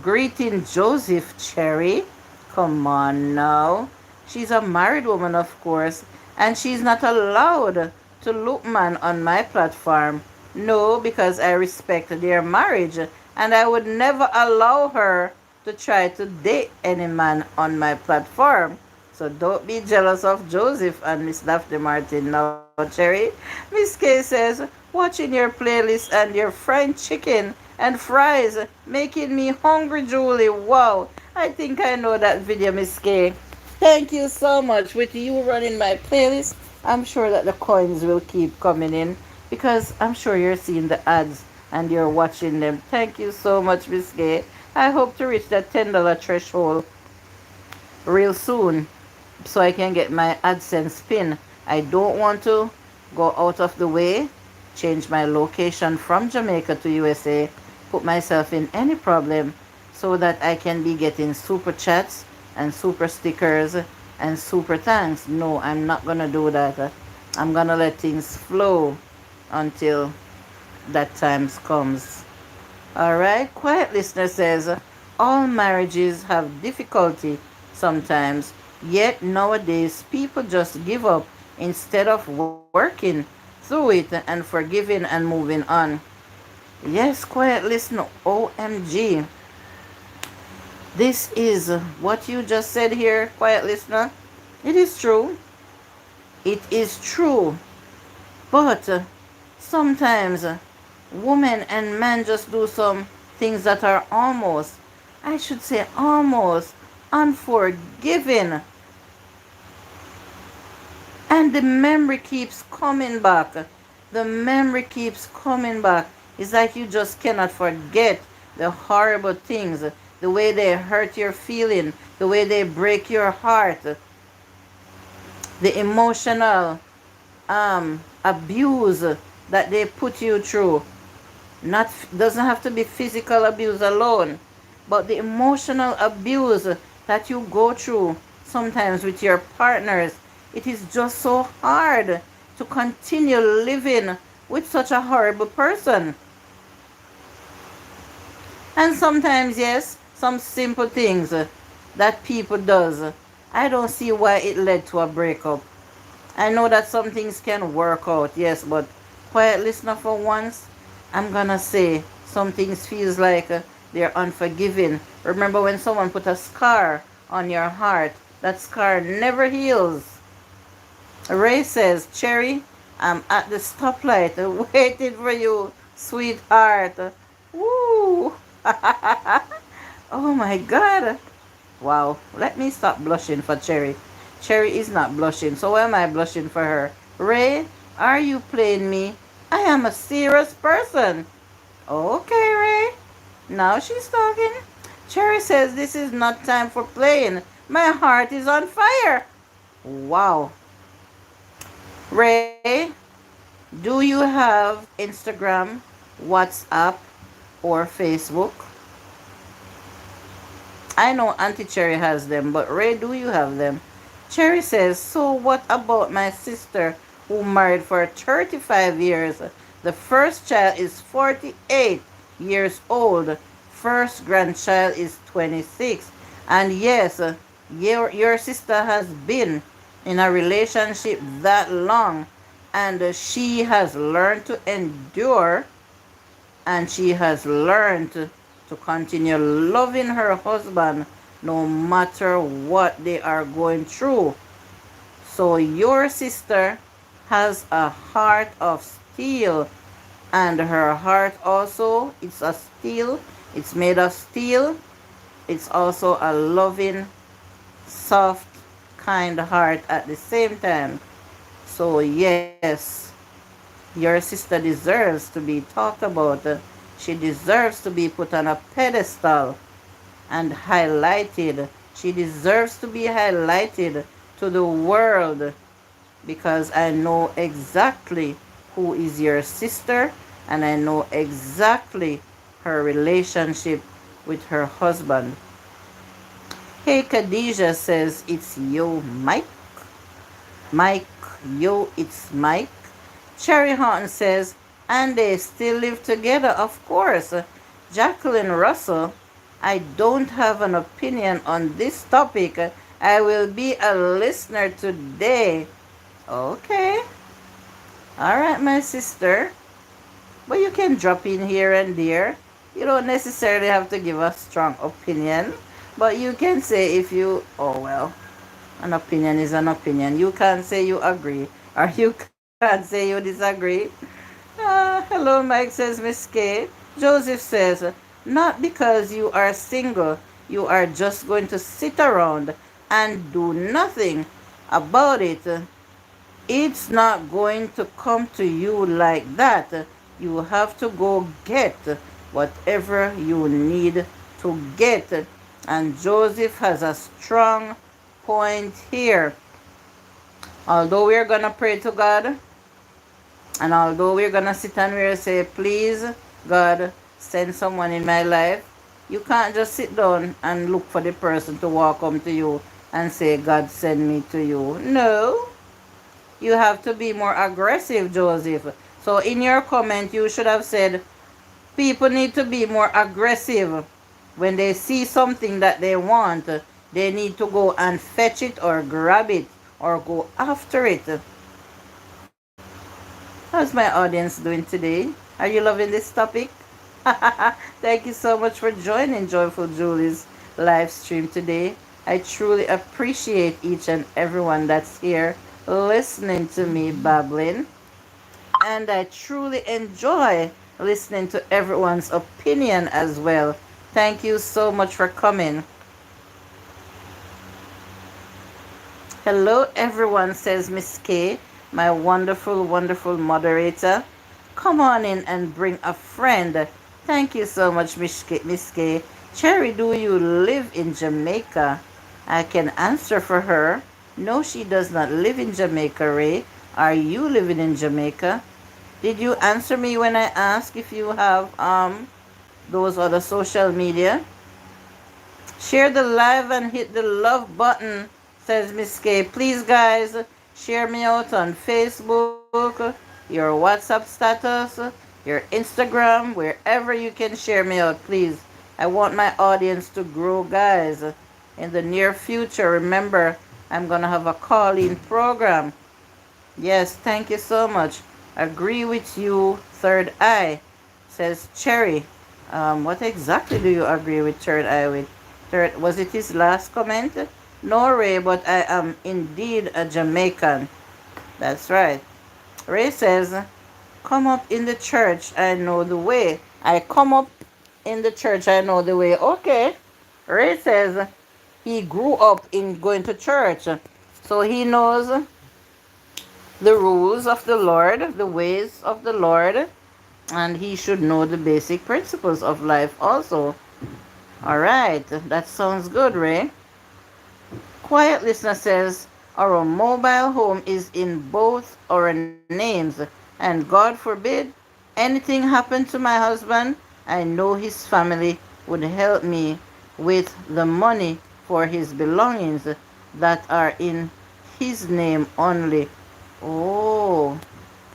greeting Joseph, Cherry. Come on now. She's a married woman, of course, and she's not allowed to look man on my platform. No, because I respect their marriage, and I would never allow her to try to date any man on my platform. So don't be jealous of Joseph and Miss Daphne Martin now, Cherry. Miss K says, watching your playlist and your fried chicken and fries making me hungry, Julie. Wow, I think I know that video, Miss K. Thank you so much. With you running my playlist, I'm sure that the coins will keep coming in because I'm sure you're seeing the ads and you're watching them. Thank you so much, Miss K. I hope to reach that $10 threshold real soon so I can get my AdSense pin. I don't want to go out of the way, change my location from Jamaica to USA, put myself in any problem so that I can be getting super chats and super stickers and super thanks. No, I'm not going to do that. I'm going to let things flow until that time comes. All right, quiet listener says all marriages have difficulty sometimes, yet nowadays people just give up instead of working through it and forgiving and moving on. Yes, quiet listener, OMG. This is what you just said here, quiet listener. It is true. It is true. But sometimes women and men just do some things that are almost, I should say almost, unforgiving. And the memory keeps coming back. The memory keeps coming back. It's like you just cannot forget the horrible things, the way they hurt your feeling, the way they break your heart, the emotional abuse that they put you through. Not doesn't have to be physical abuse alone, but the emotional abuse that you go through sometimes with your partners. It is just so hard to continue living with such a horrible person. And sometimes, yes, some simple things that people does. I don't see why it led to a breakup. I know that some things can work out, yes, but quiet listener, for once, I'm gonna say some things feels like they're unforgiving. Remember when someone put a scar on your heart, that scar never heals. Ray says, Cherry, I'm at the stoplight waiting for you, sweetheart. Woo! Oh my God. Wow. Let me stop blushing for Cherry. Cherry is not blushing, so why am I blushing for her? Ray, are you playing me? I am a serious person. Okay, Ray. Now she's talking. Cherry says this is not time for playing. My heart is on fire. Wow. Ray, do you have Instagram, WhatsApp, or Facebook? I know Auntie Cherry has them, but Ray, do you have them? Cherry says, so what about my sister who married for 35 years? The first child is 48 years old. First grandchild is 26. And yes, your sister has been in a relationship that long, and she has learned to endure, and she has learned to continue loving her husband no matter what they are going through. So your sister has a heart of steel, and her heart also, it's a steel, it's made of steel. It's also a loving, soft, kind heart at the same time. So yes, your sister deserves to be talked about. She deserves to be put on a pedestal and highlighted. She deserves to be highlighted to the world, because I know exactly who is your sister, and I know exactly her relationship with her husband. Hey Khadijah says it's yo Mike. Mike, yo, it's Mike. Cherry Horton says, and they still live together, of course. Jacqueline Russell, I don't have an opinion on this topic. I will be a listener today. Okay. All right, my sister. But you can drop in here and there. You don't necessarily have to give a strong opinion. But you can say if you, oh well, an opinion is an opinion. You can't say you agree, or you can't say you disagree. Hello, Mike, says Miss K. Joseph says, not because you are single, you are just going to sit around and do nothing about it. It's not going to come to you like that. You have to go get whatever you need to get. And Joseph has a strong point here. Although we're going to pray to God, and although we're going to sit and we're say, please, God, send someone in my life, you can't just sit down and look for the person to walk up to you and say, God, send me to you. No. You have to be more aggressive, Joseph. So in your comment, you should have said, people need to be more aggressive. When they see something that they want, they need to go and fetch it or grab it or go after it. How's my audience doing today? Are you loving this topic? Thank you so much for joining Joyful Julie's live stream today. I truly appreciate each and everyone that's here listening to me babbling. And I truly enjoy listening to everyone's opinion as well. Thank you so much for coming. Hello, everyone, says Miss K, my wonderful, wonderful moderator. Come on in and bring a friend. Thank you so much, Miss K. Cherry, do you live in Jamaica? I can answer for her. No, she does not live in Jamaica, Ray. Are you living in Jamaica? Did you answer me when I asked if you have those other social media? Share the live and hit the love button, says Miss K. Please, guys, share me out on Facebook, your WhatsApp status, your Instagram, wherever you can share me out, please. I want my audience to grow, guys. In the near future, remember, I'm going to have a call-in program. Yes, thank you so much. Agree with you, Third Eye, says Cherry. What exactly do you agree with Third Eye with? Was it his last comment? No, Ray, but I am indeed a Jamaican. That's right. Ray says, come up in the church, I know the way. I come up in the church, I know the way. Okay. Ray says he grew up in going to church. So he knows the rules of the Lord, the ways of the Lord, and he should know the basic principles of life also. All right, that sounds good, Ray. Quiet Listener says, our mobile home is in both our names, and God forbid anything happened to my husband, I know his family would help me with the money for his belongings that are in his name only. Oh,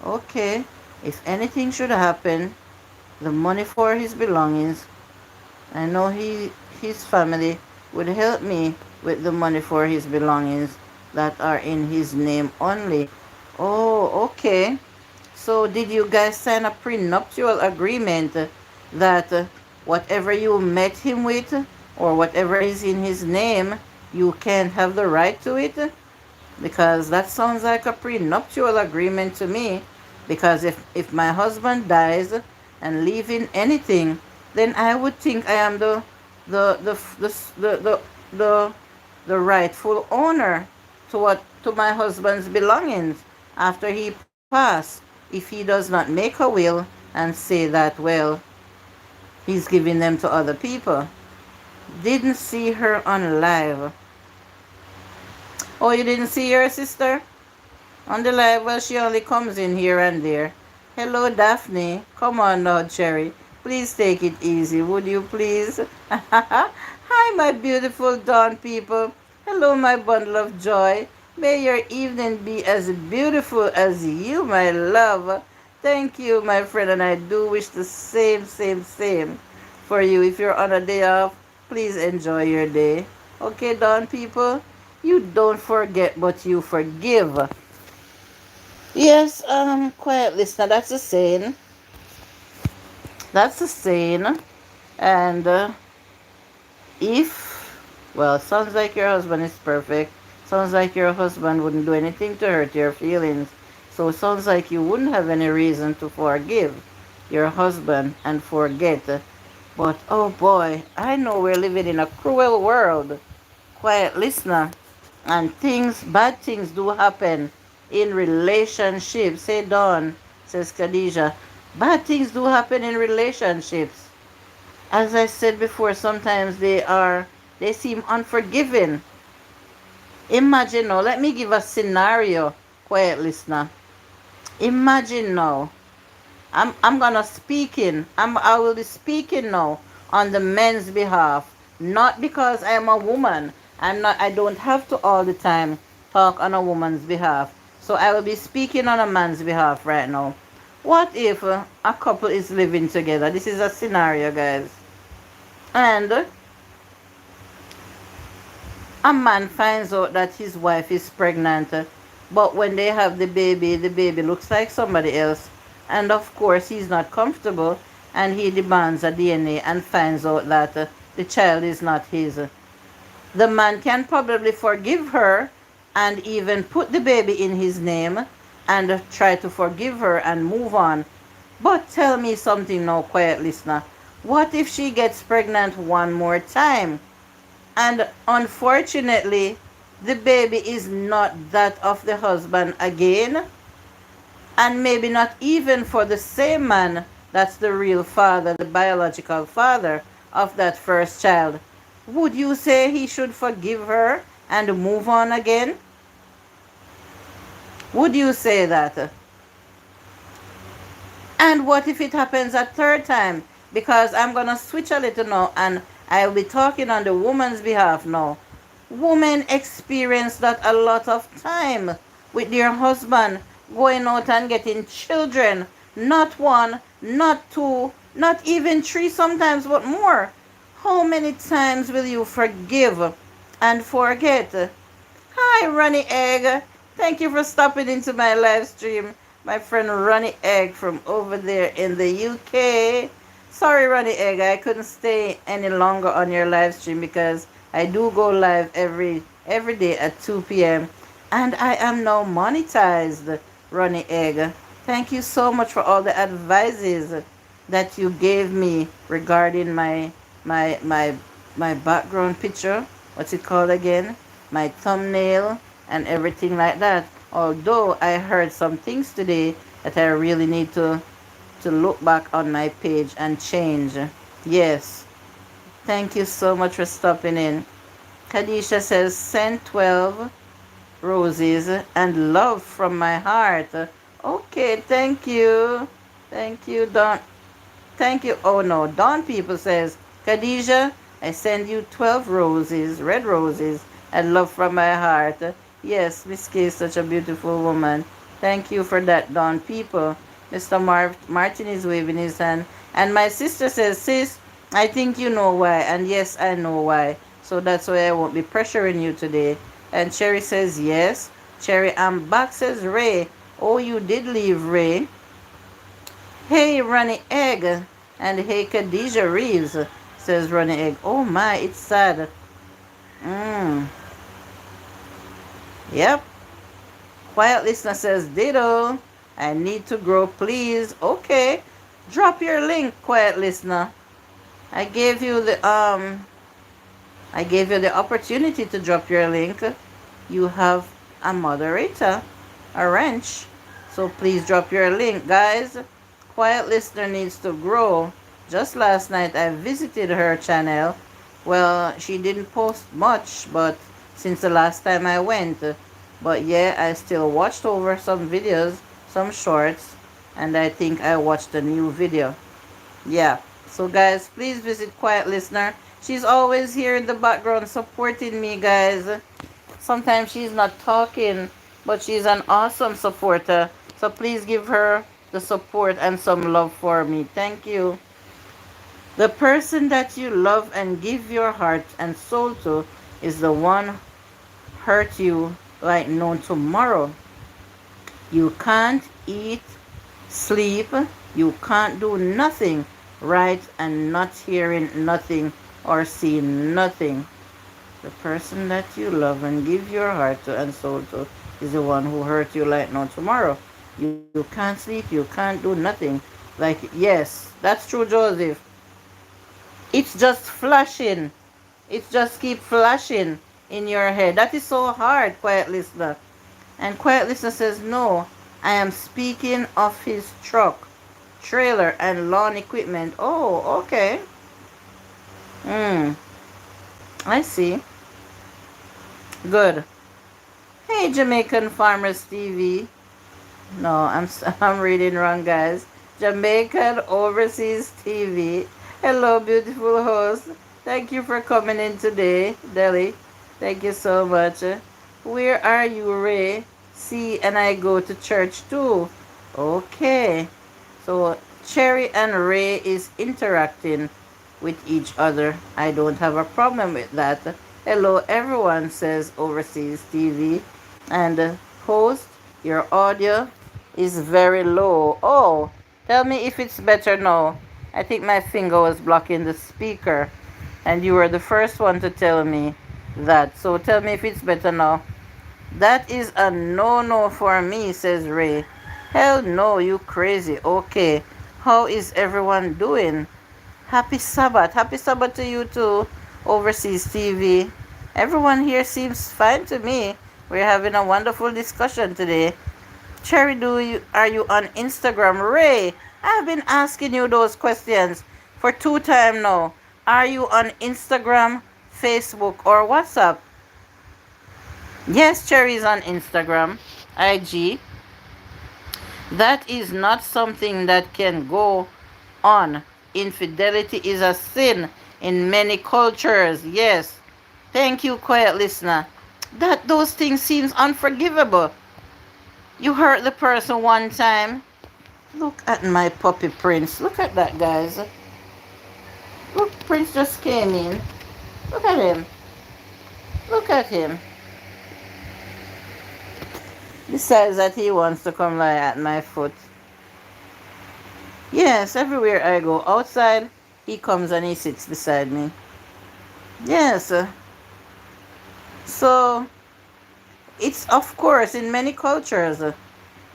okay. If anything should happen, the money for his belongings, I know his family would help me with the money for his belongings that are in his name only. Oh, okay. So did you guys sign a prenuptial agreement that whatever you met him with or whatever is in his name, you can have the right to it? Because that sounds like a prenuptial agreement to me. Because if my husband dies and leaving anything, then I would think I am the rightful owner to my husband's belongings after he passed. If he does not make a will and say that, well, he's giving them to other people. Didn't see her on live. Oh, you didn't see your sister on the live? Well, she only comes in here and there. Hello, Daphne. Come on now, Cherry. Please take it easy, would you please? Hi, Hi, my beautiful dawn people. Hello, my bundle of joy. May your evening be as beautiful as you, my love. Thank you, my friend, and I do wish the same for you. If you're on a day off, please enjoy your day. Okay, dawn people? You don't forget, but you forgive. Yes, quiet listener, that's a saying. That's a saying. And if, well, sounds like your husband is perfect. Sounds like your husband wouldn't do anything to hurt your feelings. So it sounds like you wouldn't have any reason to forgive your husband and forget. But oh boy, I know we're living in a cruel world. Quiet listener. And bad things do happen in relationships. Say Dawn, says Khadijah. Bad things do happen in relationships. As I said before, sometimes they seem unforgiving. Imagine now, let me give a scenario, quiet listener. Imagine now, I'm gonna speaking. I will be speaking now on the men's behalf, not because I am a woman. I don't have to all the time talk on a woman's behalf. So I will be speaking on a man's behalf right now. What if a couple is living together? This is a scenario, guys. And a man finds out that his wife is pregnant, but when they have the baby looks like somebody else. And of course, he's not comfortable and he demands a DNA and finds out that the child is not his. The man can probably forgive her and even put the baby in his name and try to forgive her and move on. But tell me something now, quiet listener. What if she gets pregnant one more time? And unfortunately, the baby is not that of the husband again, and maybe not even for the same man that's the real father, the biological father of that first child. Would you say he should forgive her and move on again? Would you say that? And what if it happens a third time? Because I'm going to switch a little now and I'll be talking on the woman's behalf now. Women experience that a lot of time with their husband going out and getting children. Not one, not two, not even three sometimes, but more. How many times will you forgive and forget? Hi, Ronnie Egg. Thank you for stopping into my live stream. My friend Ronnie Egg from over there in the UK. Sorry, Ronnie Egg, I couldn't stay any longer on your live stream because I do go live every day at 2 p.m. And I am now monetized, Ronnie Egg. Thank you so much for all the advices that you gave me regarding my background picture. What's it called again? My thumbnail and everything like that. Although I heard some things today that I really need to look back on my page and change. Yes. Thank you so much for stopping in. Kadisha says, send 12 roses and love from my heart. Okay, thank you. Thank you, Don. Thank you. Oh no, Don People says, Khadijah, I send you 12 roses, red roses, and love from my heart. Yes, Miss K is such a beautiful woman. Thank you for that, Don People. Mr. Martin is waving his hand. And my sister says, sis, I think you know why. And yes, I know why. So that's why I won't be pressuring you today. And Cherry says, yes. Cherry, I'm back, says Ray. Oh, you did leave, Ray. Hey, Ronnie Egg. And hey, Khadijah Reeves, says Ronnie Egg. Oh my, it's sad. Yep. Quiet listener says, ditto. I need to grow, please. Okay. Drop your link, quiet listener. I gave you the opportunity to drop your link. You have a moderator, a wrench. So please drop your link, guys. Quiet listener needs to grow. Just last night I visited her channel. Well, she didn't post much, but since the last time I went. But yeah, I still watched over some videos, some shorts, and I think I watched a new video. Yeah. So guys, please visit Quiet Listener. She's always here in the background supporting me, guys. Sometimes she's not talking, but she's an awesome supporter. So please give her the support and some love for me. Thank you. The person that you love and give your heart and soul to is the one hurt you like no tomorrow. You can't eat, sleep, you can't do nothing right and not hearing nothing or seeing nothing. The person that you love and give your heart to and soul to is the one who hurt you like no tomorrow. You can't sleep, you can't do nothing. Like, yes, that's true, Joseph. It's just flashing. It just keep flashing in your head. That is so hard, quiet listener. And quiet listener says, no, I am speaking of his truck, trailer, and lawn equipment. Oh, okay. Hmm, I see. Good. Hey, Jamaican Farmers TV. No, I'm reading wrong, guys. Jamaican Overseas TV. Hello, beautiful host. Thank you for coming in today, Deli. Thank you so much. Where are you, Ray? See, and I go to church too. Okay. So Cherry and Ray is interacting with each other. I don't have a problem with that. Hello, everyone, says Overseas TV. And host, your audio is very low. Oh, tell me if it's better now. I think my finger was blocking the speaker, and you were the first one to tell me that. So tell me if it's better now. That is a no-no for me, says Ray. Hell no, you crazy. Okay, how is everyone doing? Happy Sabbath. Happy Sabbath to you too, Overseas TV. Everyone here seems fine to me. We're having a wonderful discussion today. Cherry, are you on Instagram? Ray, I've been asking you those questions for 2 times now. Are you on Instagram, Facebook, or WhatsApp? Yes, Cherry is on Instagram, IG. That is not something that can go on. Infidelity is a sin in many cultures. Yes. Thank you, quiet listener. That those things seems unforgivable. You hurt the person one time. Look at my puppy Prince. Look at that, guys. Look, Prince just came in. Look at him. Look at him. Decides that he wants to come lie at my foot. Yes, everywhere I go outside, he comes and he sits beside me. Yes. So, it's of course in many cultures.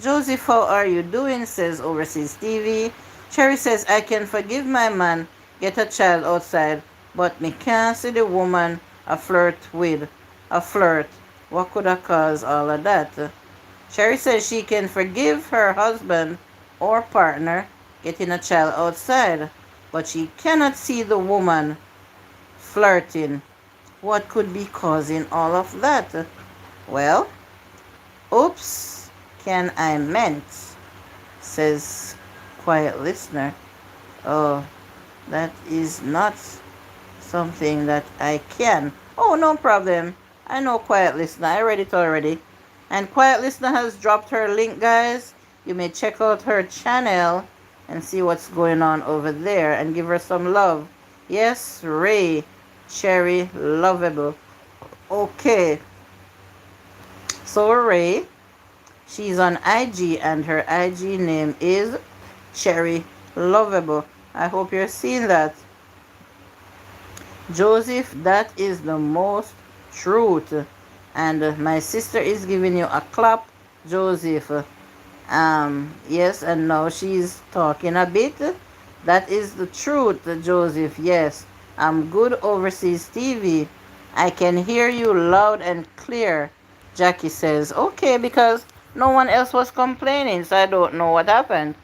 Joseph, how are you doing? Says Overseas TV. Cherry says, I can forgive my man, get a child outside, but me can't see the woman a flirt with. A flirt. What could have caused all of that? Cherry says she can forgive her husband or partner getting a child outside, but she cannot see the woman flirting. What could be causing all of that? Well, oops, can I meant, says quiet listener. Oh, that is not something that I can. Oh, no problem. I know quiet listener. I read it already. And quiet listener has dropped her link, guys. You may check out her channel and see what's going on over there and give her some love. Yes, Ray, Cherry, lovable. Okay. So Ray, she's on IG and her IG name is Cherry Lovable. I hope you're seeing that. Joseph, that is the most truth. And my sister is giving you a clap, Joseph. Yes, and now she's talking a bit. That is the truth, Joseph. Yes, I'm good, Overseas TV. I can hear you loud and clear, Jackie says. Okay, because no one else was complaining, so I don't know what happened.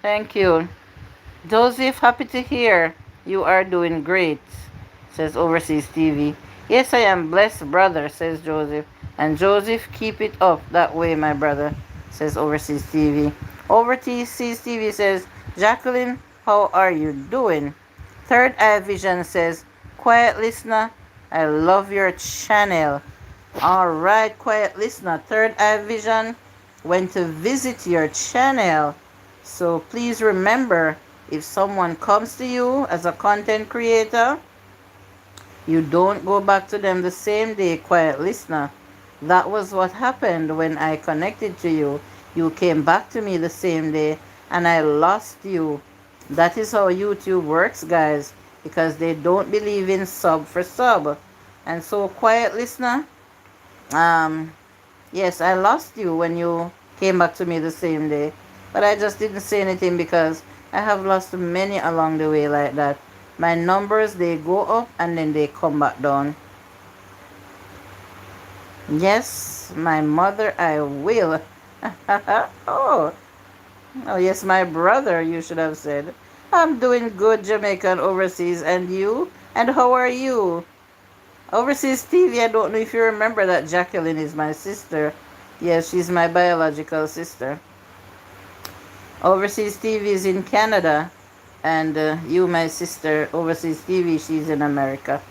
Thank you. Joseph, happy to hear you are doing great, says Overseas TV. Yes, I am blessed, brother, says Joseph. And Joseph, keep it up that way, my brother, says Overseas TV. Overseas TV says, Jacqueline, how are you doing? Third Eye Vision says, Quiet listener, I love your channel. All right, quiet listener, Third Eye Vision went to visit your channel. So please remember, if someone comes to you as a content creator, you don't go back to them the same day, quiet listener. That was what happened when I connected to you. You came back to me the same day and I lost you. That is how YouTube works, guys, because they don't believe in sub for sub. And so, quiet listener, um, yes, I lost you when you came back to me the same day. But I just didn't say anything because I have lost many along the way like that. My numbers, they go up and then they come back down. Yes, my mother, I will. oh, oh, yes, my brother, you should have said. I'm doing good, Jamaican overseas. And you? And how are you? Overseas TV, I don't know if you remember that Jacqueline is my sister. Yes, she's my biological sister. Overseas TV is in Canada. And you, my sister, overseas TV, she's in America.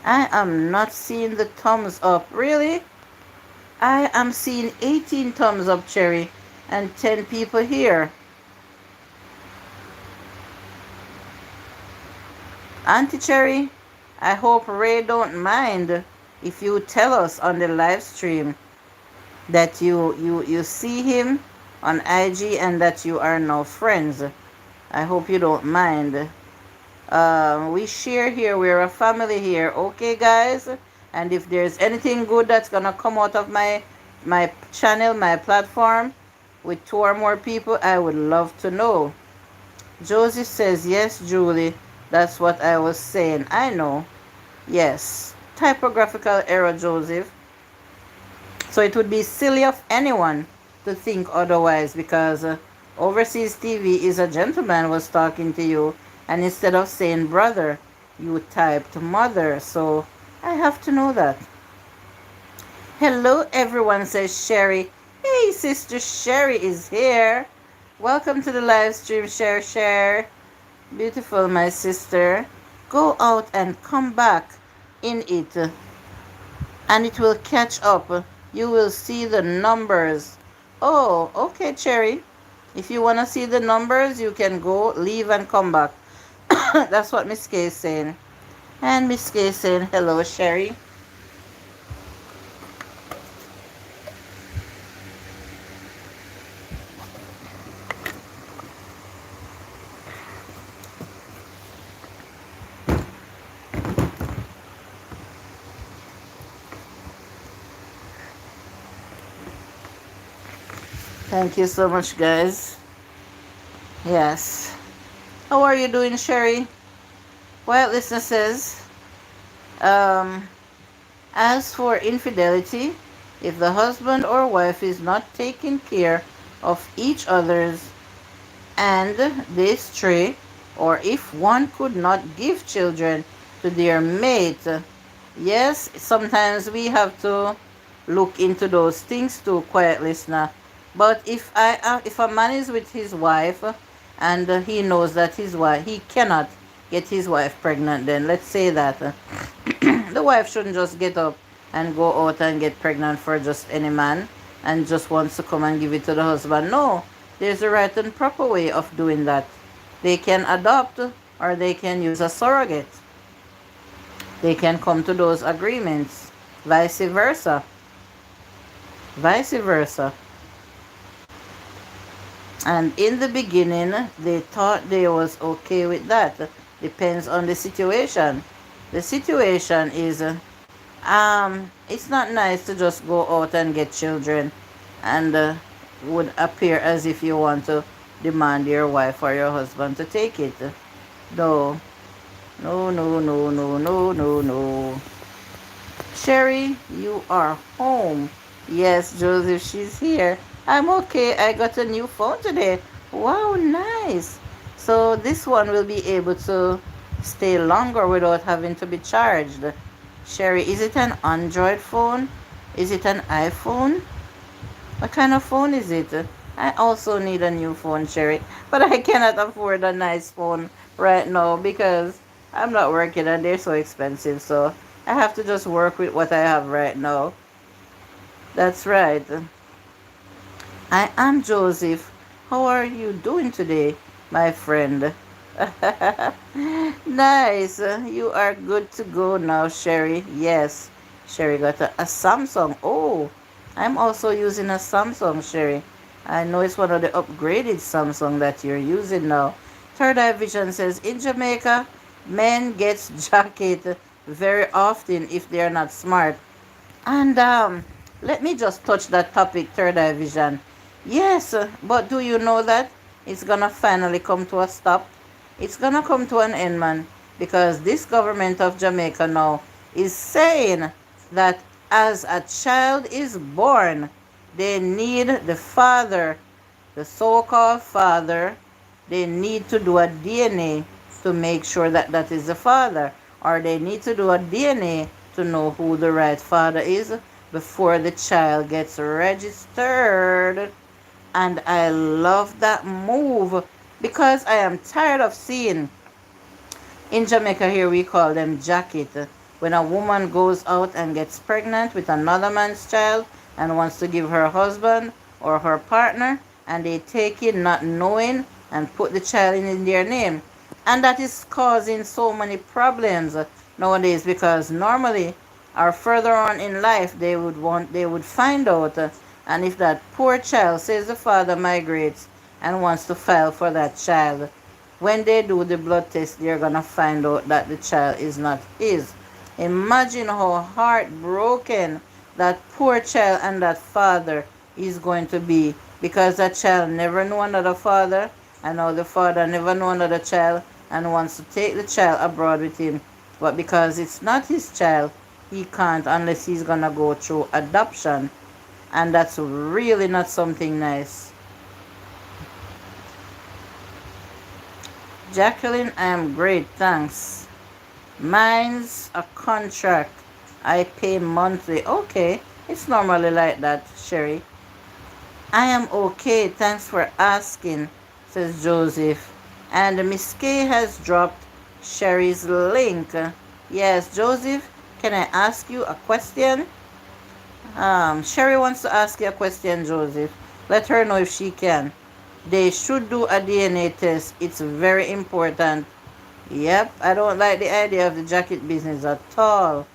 I am not seeing the thumbs up. Really? I am seeing 18 thumbs up, Cherry, and 10 people here. Auntie Cherry, I hope Ray don't mind if you tell us on the live stream that you see him on IG and that you are now friends. I hope you don't mind. We share here. We're a family here. Okay, guys? And if there's anything good that's going to come out of my channel, my platform, with 2 or more people, I would love to know. Joseph says, yes, Julie. That's what I was saying. I know. Yes. Typographical error, Joseph. So it would be silly of anyone to think otherwise because overseas TV is a gentleman was talking to you, and instead of saying brother, you typed mother. So I have to know that. Hello, everyone, says Sherry. Hey, Sister Sherry is here. Welcome to the live stream, Share. Beautiful, my sister. Go out and come back in it, and it will catch up. You will see the numbers. Oh, okay, Cherry. If you want to see the numbers, you can go, leave, and come back. That's what Miss K is saying. And Miss K is saying, hello, Sherry. Thank you so much, guys. Yes. How are you doing, Sherry? Well, listener says, um, as for infidelity, if the husband or wife is not taking care of each other's and they stray, or if one could not give children to their mate, yes, sometimes we have to look into those things too, quiet listener. But if a man is with his wife and he knows that he cannot get his wife pregnant, then let's say that the wife shouldn't just get up and go out and get pregnant for just any man and just wants to come and give it to the husband. No, there's a right and proper way of doing that. They can adopt or they can use a surrogate. They can come to those agreements. Vice versa. Vice versa. And in the beginning, they thought they was okay with that. Depends on the situation. The situation is, it's not nice to just go out and get children and would appear as if you want to demand your wife or your husband to take it. No. No, no, no, no, no, no, no. Sherry, you are home. Yes, Joseph, she's here. I'm okay. I got a new phone today. Wow, nice. So this one will be able to stay longer without having to be charged. Sherry, is it an Android phone? Is it an iPhone? What kind of phone is it? I also need a new phone, Sherry. But I cannot afford a nice phone right now because I'm not working and they're so expensive, so I have to just work with what I have right now. That's right. I am Joseph. How are you doing today, my friend? Nice. You are good to go now, Sherry. Yes, Sherry got a Samsung. Oh, I'm also using a Samsung, Sherry. I know it's one of the upgraded Samsung that you're using now. Third Eye Vision says in Jamaica, men gets jacket very often if they are not smart. And let me just touch that topic, third eye vision. Yes, but do you know that it's gonna finally come to a stop? It's gonna come to an end, man, because this government of Jamaica now is saying that as a child is born, they need the father, the so-called father, they need to do a DNA to make sure that that is the father, or they need to do a DNA to know who the right father is before the child gets registered. And I love that move because I am tired of seeing in Jamaica here we call them jacket. When a woman goes out and gets pregnant with another man's child and wants to give her husband or her partner, and they take it not knowing and put the child in their name. And that is causing so many problems nowadays because normally or further on in life they would find out and if that poor child says the father migrates and wants to file for that child, when they do the blood test, they're gonna find out that the child is not his. Imagine how heartbroken that poor child and that father is going to be because that child never knew another father, and now the father never knew another child and wants to take the child abroad with him. But because it's not his child, he can't unless he's gonna go through adoption. And that's really not something nice. Jacqueline, I am great, thanks. Mine's a contract. I pay monthly. Okay, it's normally like that, Sherry. I am okay, thanks for asking, says Joseph. And Miss K has dropped Sherry's link. Yes, Joseph, can I ask you a question? Sherry wants to ask you a question, Joseph. Let her know if she can. They should do a DNA test. It's very important. Yep, I don't like the idea of the jacket business at all.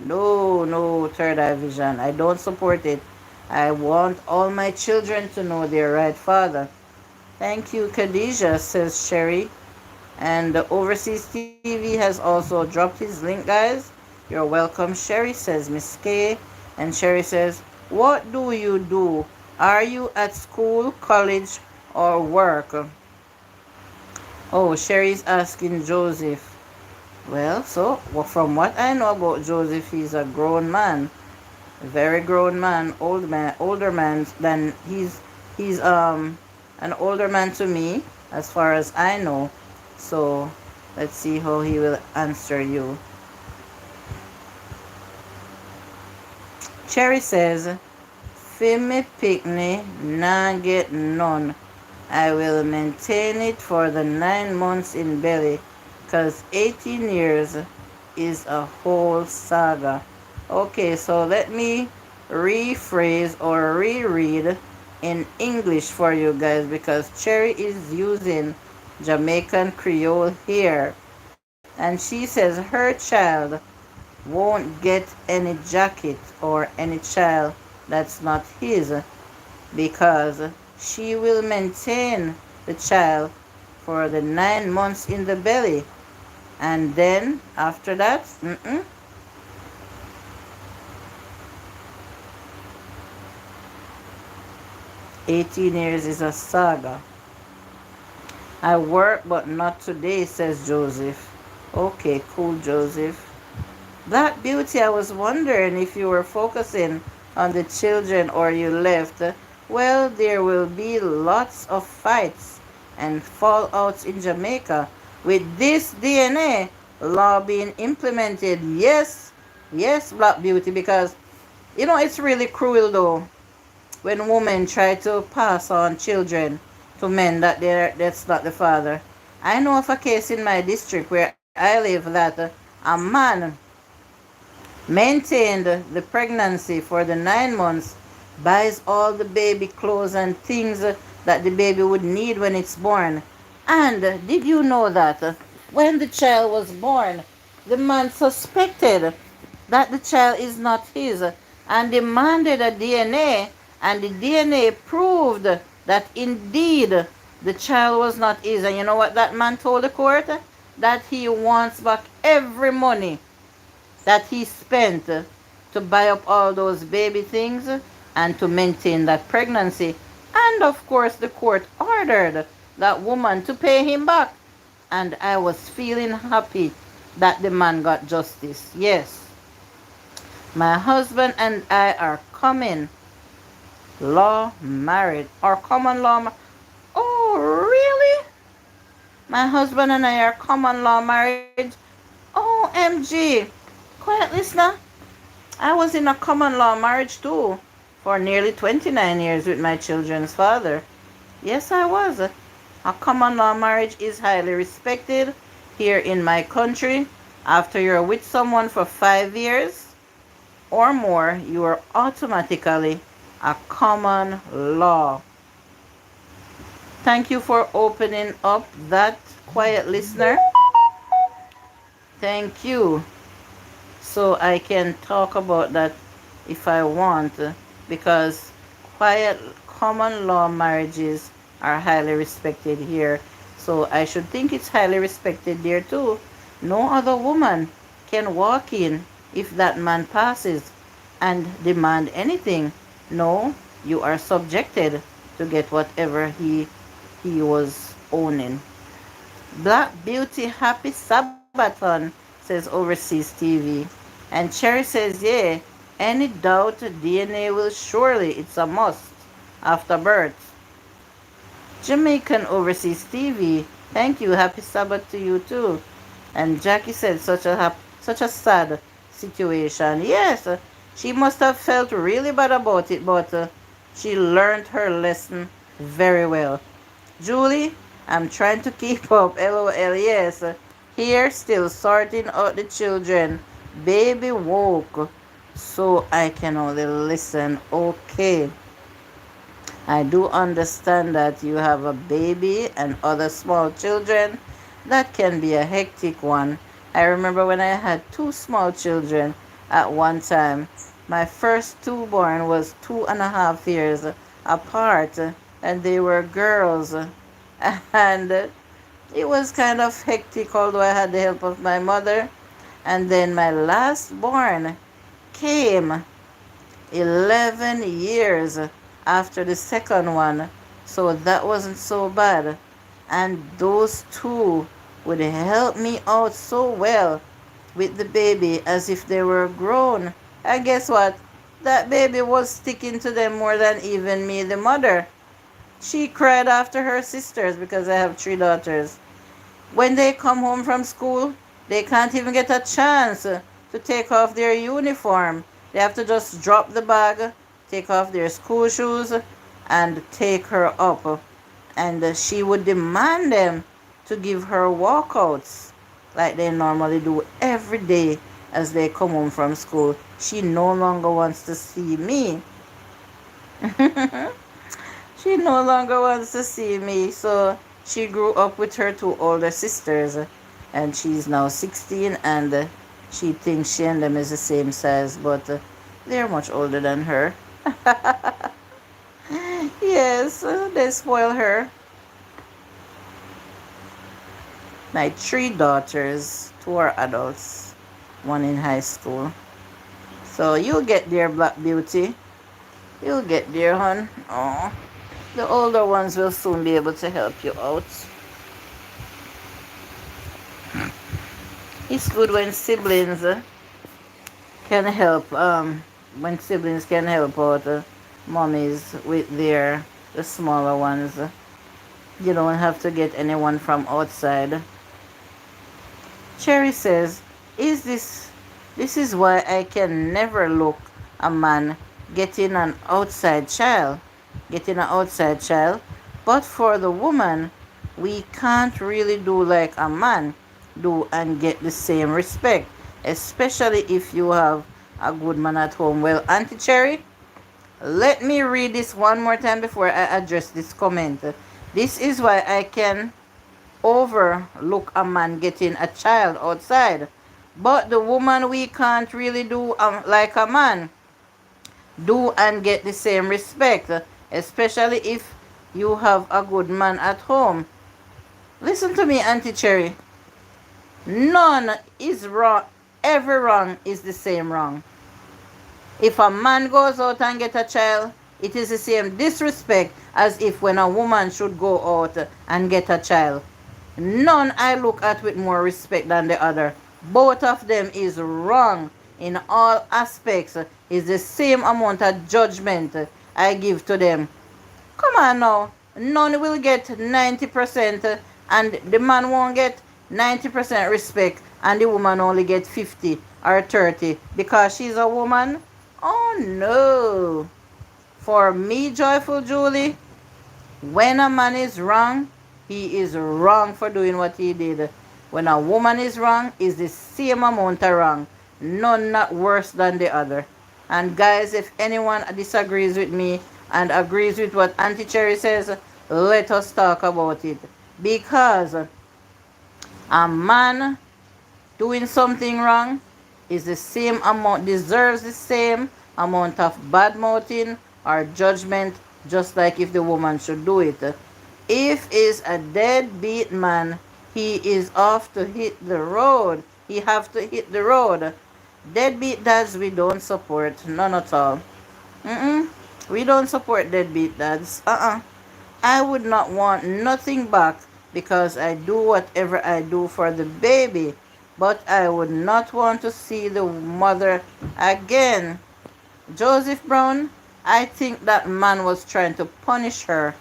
No, no, third eye vision. I don't support it. I want all my children to know their right father. Thank you, Khadijah, says Sherry. And the Overseas TV has also dropped his link, guys. You're welcome, Sherry, says Miss K. And Sherry says, what do you do? Are you at school, college, or work? Oh, Sherry's asking Joseph. Well, from what I know about Joseph, he's a grown man, a very grown man, older man than he's an older man to me, as far as I know. So let's see how he will answer you. Cherry says, "Fi me picnic, nah get none. I will maintain it for the 9 months in belly, 'cause 18 years is a whole saga." Okay, so let me rephrase or reread in English for you guys because Cherry is using Jamaican Creole here. And she says her child won't get any jacket or any child that's not his because she will maintain the child for the 9 months in the belly. And then after that, 18 years is a saga. I work, but not today, says Joseph. Okay, cool, Joseph. Black Beauty, I was wondering if you were focusing on the children or you left. Well, there will be lots of fights and fallouts in Jamaica with this DNA law being implemented. Yes, yes, Black Beauty, because it's really cruel though when women try to pass on children to men that's not the father. I know of a case in my district where I live that a man maintained the pregnancy for the 9 months, buys all the baby clothes and things that the baby would need when it's born. And did you know that when the child was born, the man suspected that the child is not his and demanded a DNA, and the DNA proved that indeed the child was not his. And you know what that man told the court? That he wants back every money that he spent to buy up all those baby things and to maintain that pregnancy. And of course, the court ordered that woman to pay him back. And I was feeling happy that the man got justice. Yes, my husband and I are common law married, or common law. Oh, really? My husband and I are common law married. OMG. Quiet listener. I was in a common law marriage too for nearly 29 years with my children's father. Yes, I was. A common law marriage is highly respected here in my country. After you're with someone for 5 years or more, you are automatically a common law. Thank you for opening up that, quiet listener. Thank you. So I can talk about that if I want, because quiet common law marriages are highly respected here. So I should think it's highly respected there too. No other woman can walk in if that man passes and demand anything. No, you are subjected to get whatever he was owning. Black Beauty Happy Sabaton, says Overseas TV. And Cherry says, yeah, any doubt DNA will surely, it's a must after birth. Jamaican Overseas TV, thank you, happy Sabbath to you too. And Jackie said, such a sad situation. Yes, she must have felt really bad about it, but she learned her lesson very well. Julie, I'm trying to keep up. LOL, yes. Here, still sorting out the children. Baby woke, so I can only listen. Okay. I do understand that you have a baby and other small children. That can be a hectic one. I remember when I had two small children at one time. My first two born was 2.5 years apart, and they were girls. And it was kind of hectic, although I had the help of my mother. And then my last born came 11 years after the second one, so that wasn't so bad. And those two would help me out so well with the baby as if they were grown. And guess what? That baby was sticking to them more than even me, the mother. She cried after her sisters because I have three daughters. When they come home from school, they can't even get a chance to take off their uniform. They have to just drop the bag, take off their school shoes, and take her up. And she would demand them to give her walkouts like they normally do every day as they come home from school. She no longer wants to see me. She no longer wants to see me. So she grew up with her two older sisters, and she's now 16, and she thinks she and them is the same size, but they're much older than her. Yes, they spoil her. My three daughters, two are adults, one in high school. So you'll get there, Black Beauty. You'll get there, hon. Oh, the older ones will soon be able to help you out. It's good when siblings can help. When siblings can help out mommies with the smaller ones. You don't have to get anyone from outside. Cherry says, "Is this is why I can never look a man getting an outside child, getting an outside child. But for the woman, we can't really do like a man. do and get the same respect, especially if you have a good man at home. Well, Auntie Cherry, let me read this one more time before I address this comment. This is why I can overlook a man getting a child outside. But the woman we can't really do like a man. Do and get the same respect, especially if you have a good man at home. Listen to me, Auntie Cherry. None is wrong. Every wrong is the same wrong. If a man goes out and get a child, it is the same disrespect as if when a woman should go out and get a child. None I look at with more respect than the other. Both of them is wrong in all aspects. Is the same amount of judgment I give to them. Come on now. None will get 90% and the man won't get 90% respect and the woman only get 50 or 30 because she's a woman. Oh no. For me, Joyful Julie, when a man is wrong, he is wrong for doing what he did. When a woman is wrong, is the same amount of wrong. None not worse than the other. And guys, if anyone disagrees with me and agrees with what Auntie Cherry says, let us talk about it. Because a man doing something wrong is the same amount, deserves the same amount of bad mouthing or judgment, just like if the woman should do it. If is a deadbeat man, he is off to hit the road. He have to hit the road. Deadbeat dads we don't support, none at all. We don't support deadbeat dads. I would not want nothing back because I do whatever I do for the baby, but I would not want to see the mother again. Joseph Brown, I think that man was trying to punish her.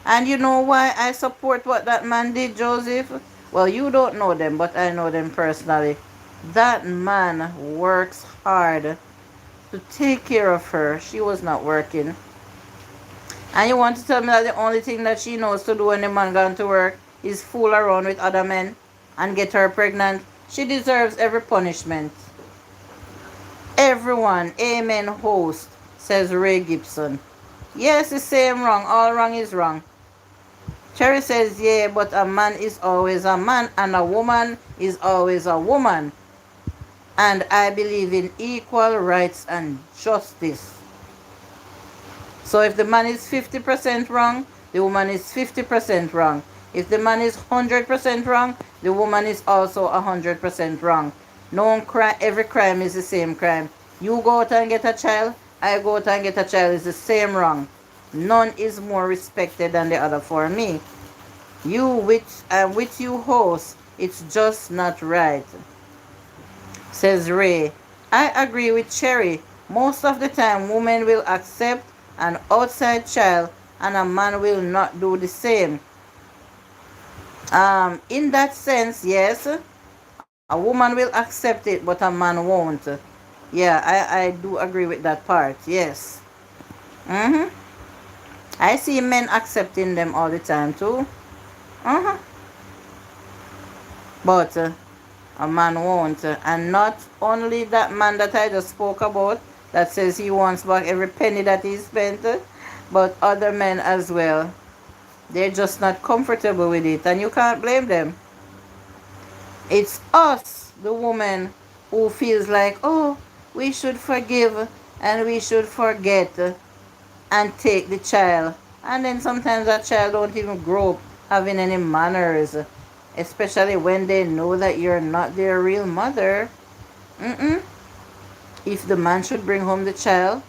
And you know why I support what that man did, Joseph? Well, you don't know them, but I know them personally. That man works hard to take care of her. She was not working. And you want to tell me that the only thing that she knows to do when the man gone to work is fool around with other men and get her pregnant? She deserves every punishment. Everyone, amen, host, says Ray Gibson. Yes, the same wrong. All wrong is wrong. Cherry says, yeah, but a man is always a man and a woman is always a woman. And I believe in equal rights and justice. So if the man is 50% wrong, the woman is 50% wrong. If the man is 100% wrong, the woman is also 100% wrong. No crime, every crime is the same crime. You go out and get a child, I go out and get a child, is the same wrong. None is more respected than the other for me. You with you host, it's just not right. Says Ray. I agree with Cherry. Most of the time, women will accept an outside child and a man will not do the same. In that sense, yes, a woman will accept it, but a man won't. Yeah, I do agree with that part. Yes. Mm-hmm. I see men accepting them all the time too. Uh-huh. But a man won't. And not only that man that I just spoke about that says he wants back every penny that he spent, but other men as well. They're just not comfortable with it, and you can't blame them. It's us, the woman, who feels like, oh, we should forgive and we should forget and take the child. And then sometimes that child don't even grow up having any manners, especially when they know that you're not their real mother. If the man should bring home the child,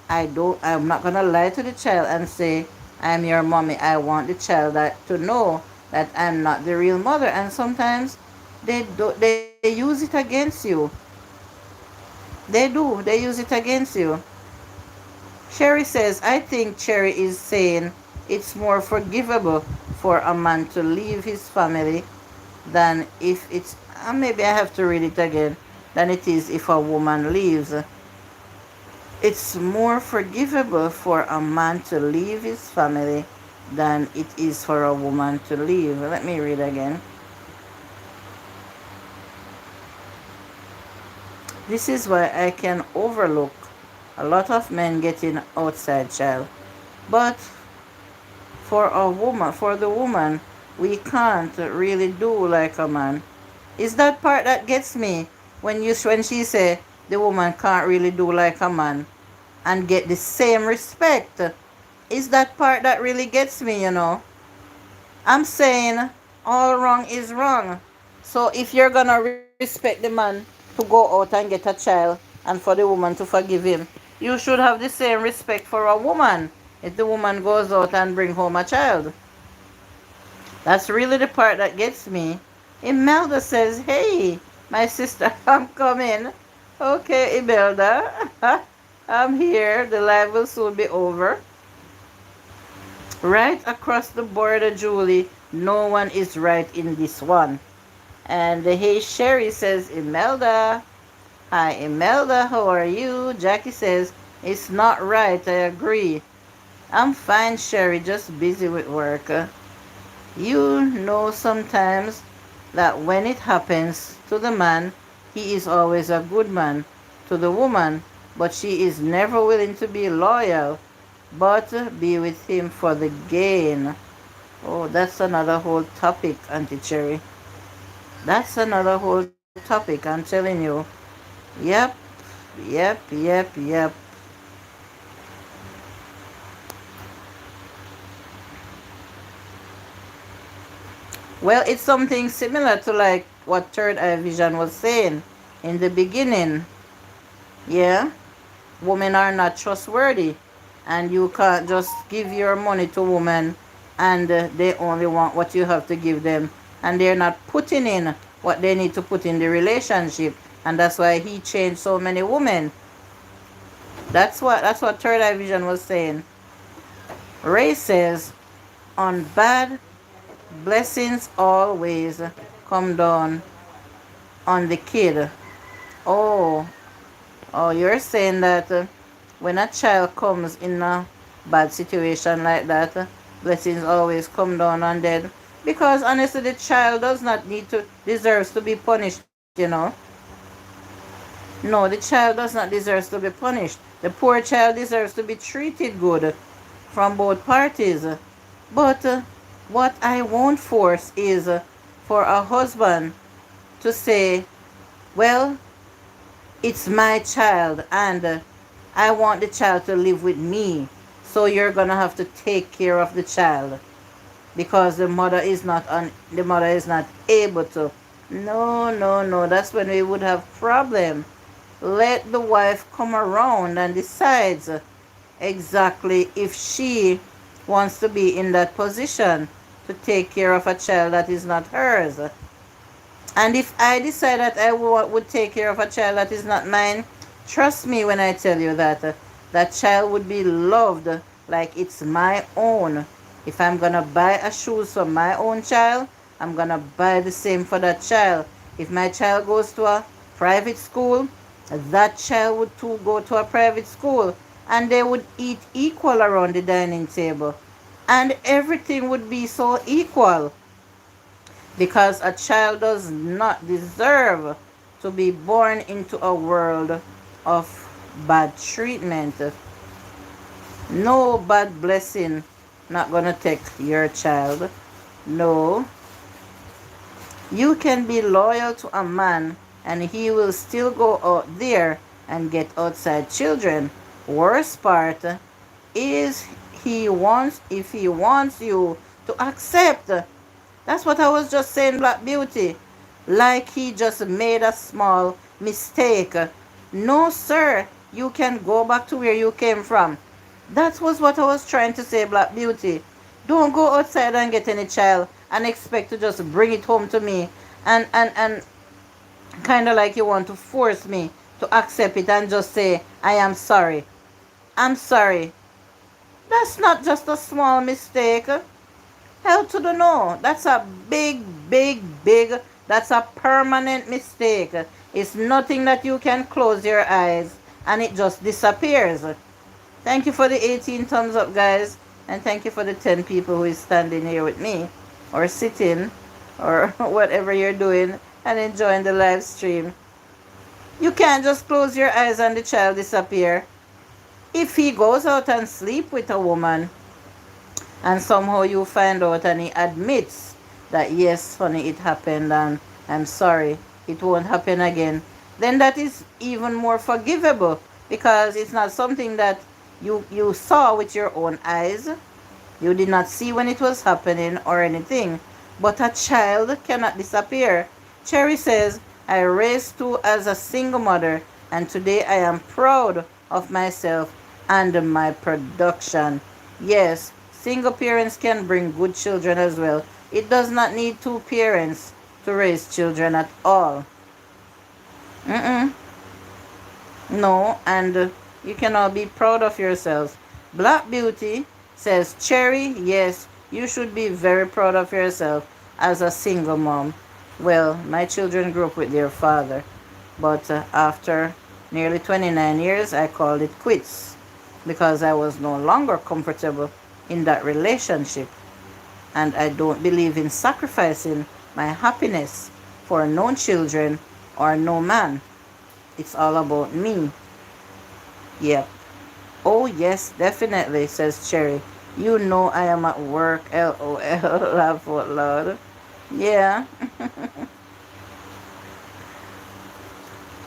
I'm not gonna lie to the child and say, I'm your mommy. I want the child to know that I'm not the real mother. And sometimes they use it against you. They do. They use it against you. Sherry says, I think Cherry is saying it's more forgivable for a man to leave his family than if it's, maybe I have to read it again, than it is if a woman leaves. It's more forgivable for a man to leave his family than it is for a woman to leave. Let me read again. This is why I can overlook a lot of men getting outside child. But for the woman, we can't really do like a man. Is that part that gets me when she say the woman can't really do like a man and get the same respect? Is that part that really gets me? I'm saying all wrong is wrong. So if you're gonna respect the man to go out and get a child and for the woman to forgive him, you should have the same respect for a woman if the woman goes out and bring home a child. That's really the part that gets me. Imelda says, "Hey, my sister, I'm coming." Okay, Imelda, I'm here. The live will soon be over. Right across the border, Julie, no one is right in this one. And hey, Sherry says, Imelda. Hi, Imelda, how are you? Jackie says, it's not right, I agree. I'm fine, Sherry, just busy with work. You know sometimes that when it happens to the man, he is always a good man to the woman, but she is never willing to be loyal, but be with him for the gain. Oh, that's another whole topic, Auntie Cherry. That's another whole topic, I'm telling you. Yep, yep. Well, it's something similar to like what Third Eye Vision was saying in the beginning. Yeah, women are not trustworthy, and you can't just give your money to women and they only want what you have to give them, and they're not putting in what they need to put in the relationship, and that's why he changed so many women. That's what Third Eye Vision was saying. Ray says, on bad blessings always come down on the kid. Oh, oh, you're saying that when a child comes in a bad situation like that, blessings always come down on them. Because honestly, the child does not need to deserves to be punished. No, the child does not deserve to be punished. The poor child deserves to be treated good from both parties. But what I won't force is for a husband to say, well, it's my child and I want the child to live with me. So you're going to have to take care of the child because the mother is not able to. No. That's when we would have problem. Let the wife come around and decides exactly if she wants to be in that position to take care of a child that is not hers. And if I decide that I would take care of a child that is not mine, trust me when I tell you that that child would be loved like it's my own. If I'm going to buy a shoes for my own child, I'm going to buy the same for that child. If my child goes to a private school, that child would too go to a private school, and they would eat equal around the dining table. And everything would be so equal because a child does not deserve to be born into a world of bad treatment. No bad blessing not gonna take your child. No. You can be loyal to a man and he will still go out there and get outside children. Worst part is if he wants you to accept. That's what I was just saying, Black Beauty. Like he just made a small mistake. No, sir. You can go back to where you came from. That was what I was trying to say, Black Beauty. Don't go outside and get any child and expect to just bring it home to me and kind of like you want to force me to accept it and just say, I am sorry. I'm sorry. That's not just a small mistake. Hell to the no. That's a big, that's a permanent mistake. It's nothing that you can close your eyes and it just disappears. Thank you for the 18 thumbs up, guys. And thank you for the 10 people who is standing here with me or sitting or whatever you're doing and enjoying the live stream. You can't just close your eyes and the child disappear. If he goes out and sleep with a woman and somehow you find out and he admits that yes, honey, it happened and I'm sorry, it won't happen again, then that is even more forgivable because it's not something that you saw with your own eyes. You did not see when it was happening or anything. But a child cannot disappear. Cherry says, I raised two as a single mother, and today I am proud of myself and my production. Yes, single parents can bring good children as well. It does not need two parents to raise children at all. Mm-mm. No, and you can all be proud of yourselves. Black Beauty says, Cherry, yes, you should be very proud of yourself as a single mom. Well, my children grew up with their father, but after nearly 29 years, I called it quits because I was no longer comfortable in that relationship, and I don't believe in sacrificing my happiness for no children or no man. It's all about me. Yep. Oh, yes, definitely, says Cherry. You know I am at work. LOL. Laugh out loud. Yeah.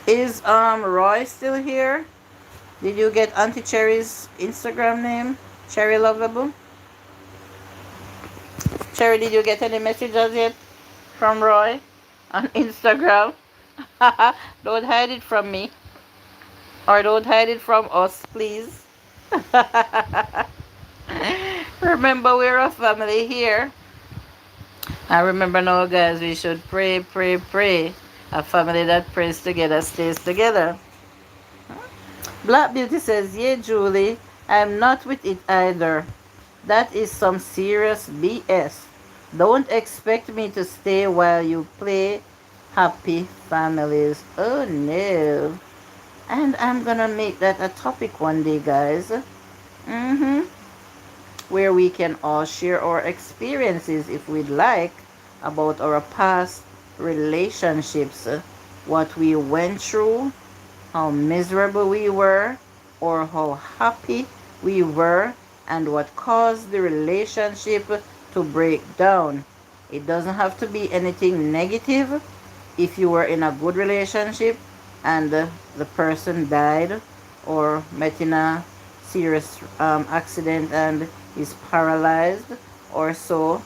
Is Roy still here? Did you get Auntie Cherry's Instagram name? Cherry Lovable? Cherry, did you get any messages yet from Roy on Instagram? Don't hide it from me. Or don't hide it from us, please. Remember, we're a family here. I remember now, guys, we should pray, pray, pray. A family that prays together stays together. Black Beauty says, yeah, Julie, I'm not with it either. That is some serious BS. Don't expect me to stay while you play happy families. Oh, no. And I'm gonna make that a topic one day, guys. Where we can all share our experiences, if we'd like, about our past relationships, what we went through, how miserable we were, or how happy we were, and what caused the relationship to break down. It doesn't have to be anything negative. If you were in a good relationship and the person died or met in a serious accident and is paralyzed or so,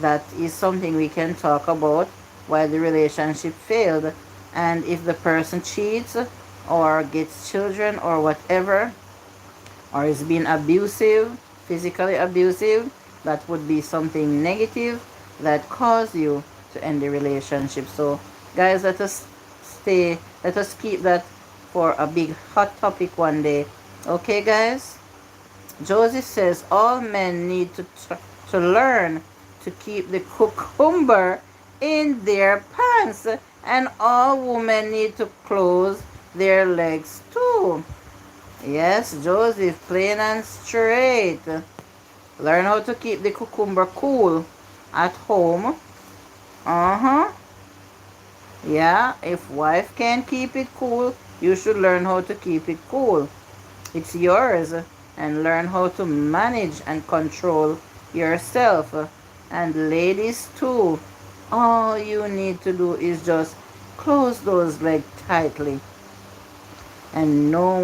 that is something we can talk about why the relationship failed. And if the person cheats or gets children or whatever, or is being abusive, physically abusive, that would be something negative that caused you to end the relationship. So guys, let us keep that for a big hot topic one day. Okay, guys? Joseph says all men need to learn to keep the cucumber in their pants, and all women need to close their legs too. Yes, Joseph, plain and straight. Learn how to keep the cucumber cool at home. Uh-huh. Yeah, if wife can't keep it cool, you should learn how to keep it cool. It's yours. And learn how to manage and control yourself. And ladies too, all you need to do is just close those legs tightly. And no,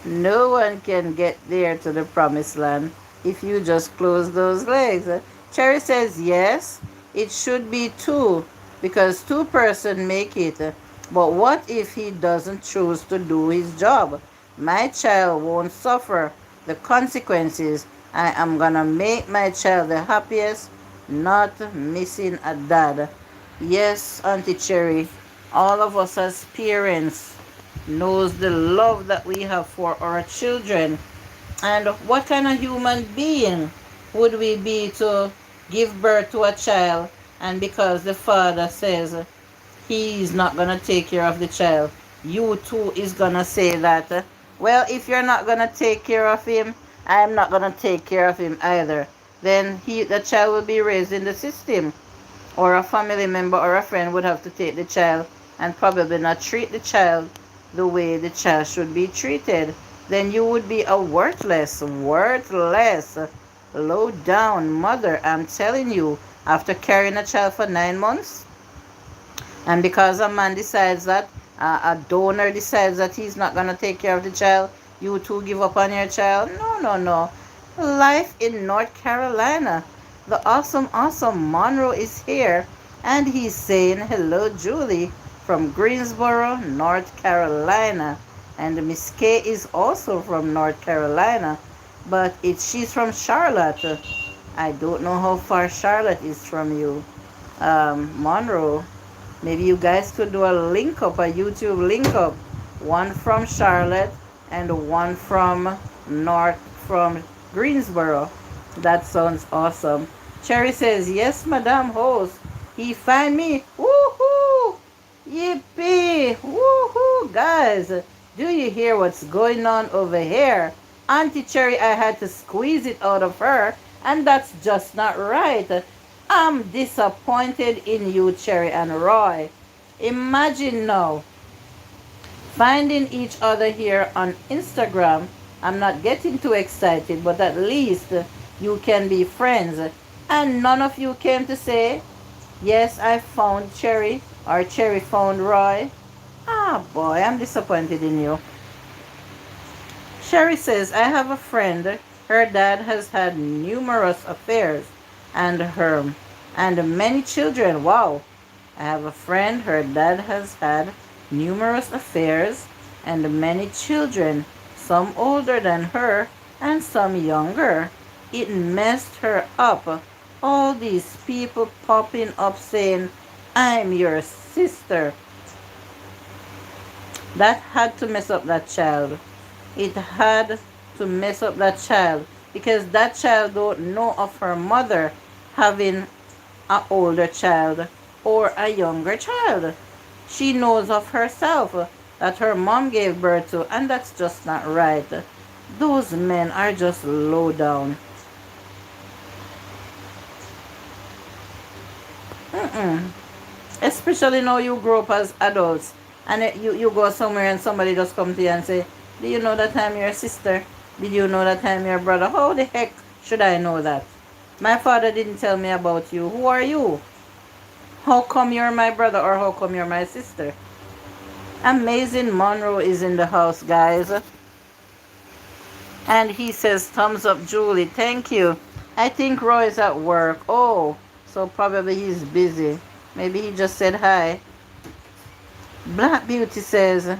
no one can get there to the promised land if you just close those legs. Cherry says yes, it should be two, because two person make it. But what if he doesn't choose to do his job? My child won't suffer the consequences. I am gonna make my child the happiest, not missing a dad. Yes, Auntie Cherry, all of us as parents knows the love that we have for our children. And what kind of human being would we be to give birth to a child, and because the father says he's not going to take care of the child, you too is going to say that, well, if you're not going to take care of him, I'm not going to take care of him either. Then the child will be raised in the system, or a family member or a friend would have to take the child and probably not treat the child the way the child should be treated, then you would be a worthless, low down mother. I'm telling you, after carrying a child for 9 months, and because a man decides that, a donor decides that he's not going to take care of the child, you two give up on your child? No, no, no. Life in North Carolina. The awesome Monroe is here, and he's saying hello, Julie, from Greensboro, North Carolina. And Miss K is also from North Carolina, but she's from Charlotte. I don't know how far Charlotte is from you, Monroe. Maybe you guys could do a link up, a YouTube link up. One from Charlotte and one from Greensboro. That sounds awesome. Cherry says, yes, Madame Host. He find me. Woohoo! Yippee! Woohoo! Guys, do you hear what's going on over here? Auntie Cherry, I had to squeeze it out of her, and that's just not right. I'm disappointed in you, Cherry and Roy. Imagine now finding each other here on Instagram. I'm not getting too excited, but at least you can be friends. And none of you came to say, yes, I found Cherry, or Cherry found Roy. Ah, boy, I'm disappointed in you. Sherry says, I have a friend. Her dad has had numerous affairs and many children. Wow. I have a friend. Her dad has had numerous affairs and many children, some older than her and some younger. It messed her up. All these people popping up saying, I'm your sister. That had to mess up that child. It had to mess up that child, because that child don't know of her mother having an older child or a younger child. She knows of herself that her mom gave birth to, and that's just not right. Those men are just low down. Mm-mm. Especially now you grow up as adults, and you go somewhere and somebody just come to you and say, do you know that I'm your sister? Did you know that I'm your brother? How the heck should I know that? My father didn't tell me about you. Who are you? How come you're my brother, or how come you're my sister? Amazing Monroe is in the house, guys. And he says, thumbs up, Julie. Thank you. I think Roy is at work. Oh, so probably he's busy. Maybe he just said hi. Black Beauty says,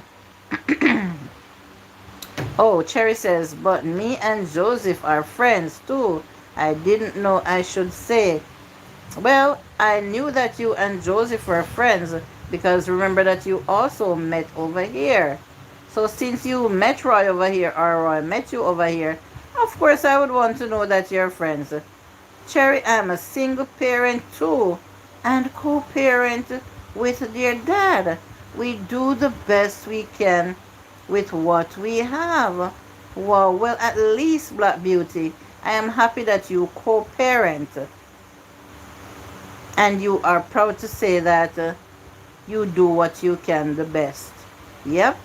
oh, Cherry says, but me and Joseph are friends too. I didn't know I should say. Well, I knew that you and Joseph were friends, because remember that you also met over here. So since you met Roy over here, or Roy met you over here, of course I would want to know that you're friends. Cherry, I'm a single parent too, and co-parent with their dad. We do the best we can with what we have. Wow, well, at least, Black Beauty, I am happy that you co-parent. And you are proud to say that you do what you can the best. Yep.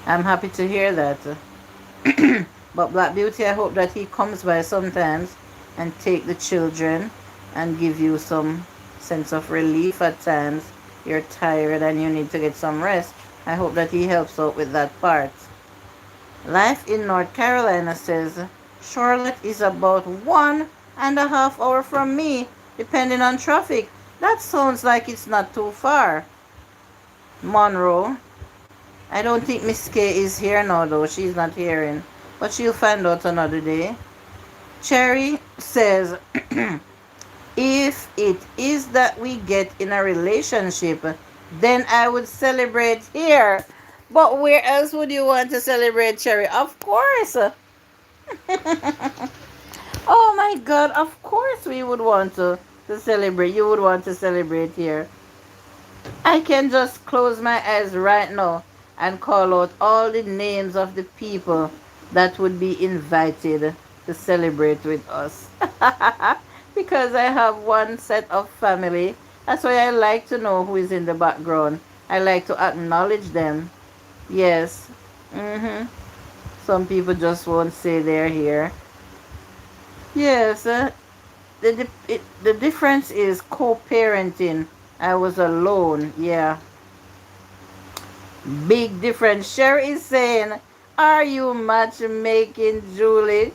I'm happy to hear that. But Black Beauty, I hope that he comes by sometimes and take the children and give you some sense of relief at times. You're tired and you need to get some rest. I hope that he helps out with that part. Life in North Carolina says, Charlotte is about 1.5 hours from me, depending on traffic. That sounds like it's not too far. Monroe. I don't think Miss K is here now, though. She's not hearing. But she'll find out another day. Cherry says, if it is that we get in a relationship, then I would celebrate here. But where else would you want to celebrate, Cherry? Of course. Oh my God, of course we would want to celebrate. You would want to celebrate here. I can just close my eyes right now and call out all the names of the people that would be invited to celebrate with us. Because I have one set of family That's why I like to know who is in the background. I like to acknowledge them. Yes. Mm-hmm. Some people just won't say they're here. Yes. The difference is co-parenting. I was alone. Yeah. Big difference. Sherry is saying, "Are you matchmaking, Julie?"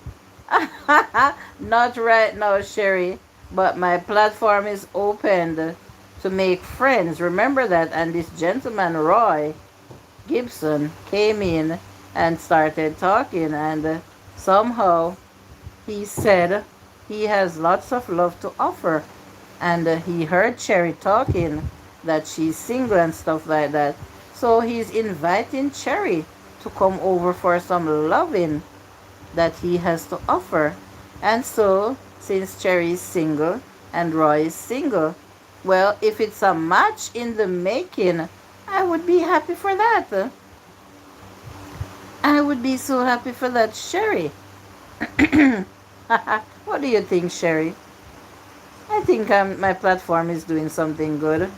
Not right now, Sherry. But my platform is opened to make friends. Remember that. And this gentleman, Roy Gibson, came in and started talking. And somehow he said he has lots of love to offer. And he heard Cherry talking that she's single and stuff like that. So he's inviting Cherry to come over for some loving that he has to offer. And so, since Cherry is single and Roy is single, well, if it's a match in the making, I would be happy for that. I would be so happy for that, Sherry. What do you think, Sherry? I think my platform is doing something good.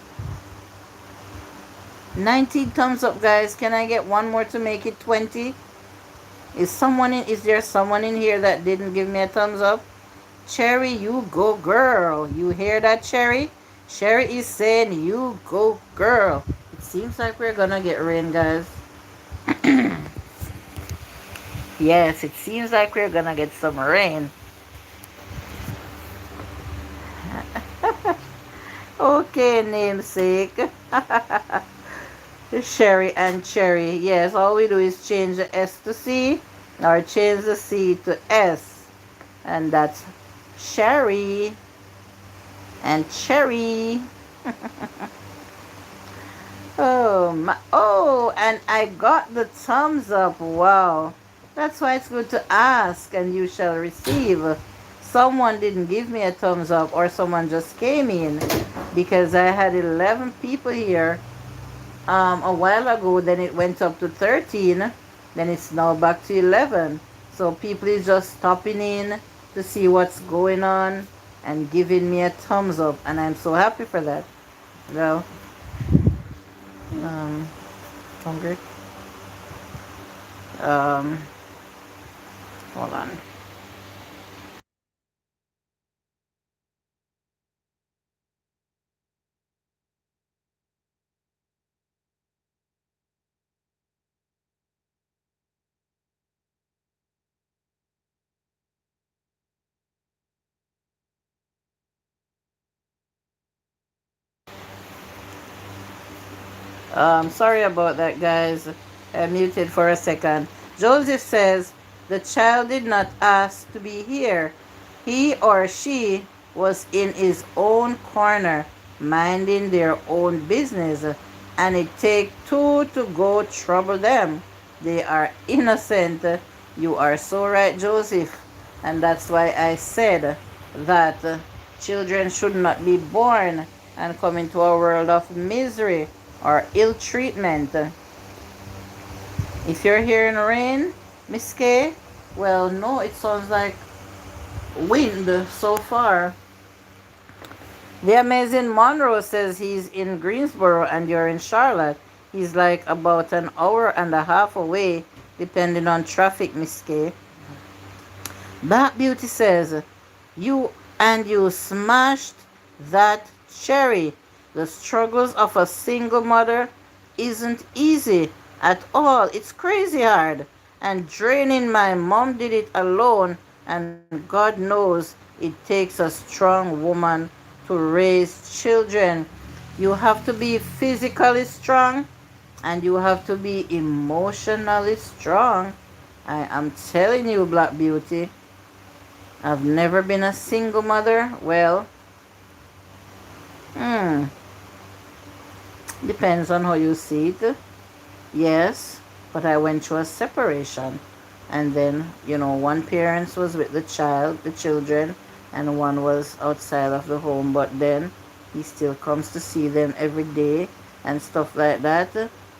19 thumbs up, guys. Can I get one more to make it 20? Is there someone in here that didn't give me a thumbs up? Cherry, you go girl. You hear that, Cherry? Cherry is saying you go girl. It seems like we're gonna get rain, guys. Yes, it seems like we're gonna get some rain. Okay, namesake. Sherry and Cherry. Yes, all we do is change the S to C or change the C to S. And that's Sherry and Cherry. Oh, and I got the thumbs up. Wow. That's why it's good to ask and you shall receive. Someone didn't give me a thumbs up or someone just came in because I had 11 people here a while ago, then it went up to 13, then it's now back to 11. So people is just stopping in to see what's going on and giving me a thumbs up, and I'm so happy for that. Well, hungry. Um, hold on. Sorry about that, guys. I muted for a second. Joseph says the child did not ask to be here. He or she was in his own corner, minding their own business, and it take two to go trouble them. They are innocent. You are so right, Joseph. And that's why I said that children should not be born and come into a world of misery or ill treatment. If you're hearing rain, Miss K, well, no, it sounds like wind so far. The amazing Monroe says he's in Greensboro and you're in Charlotte. He's like about an hour and a half away, depending on traffic, Miss K. Black Beauty says, you smashed that cherry. The struggles of a single mother isn't easy at all. It's crazy hard and draining. My mom did it alone, and God knows it takes a strong woman to raise children. You have to be physically strong and you have to be emotionally strong. I am telling you, Black Beauty. I've never been a single mother. Well, hmm, depends on how you see it. Yes, but I went through a separation. And then, one parent was with the children, and one was outside of the home. But then he still comes to see them every day and stuff like that.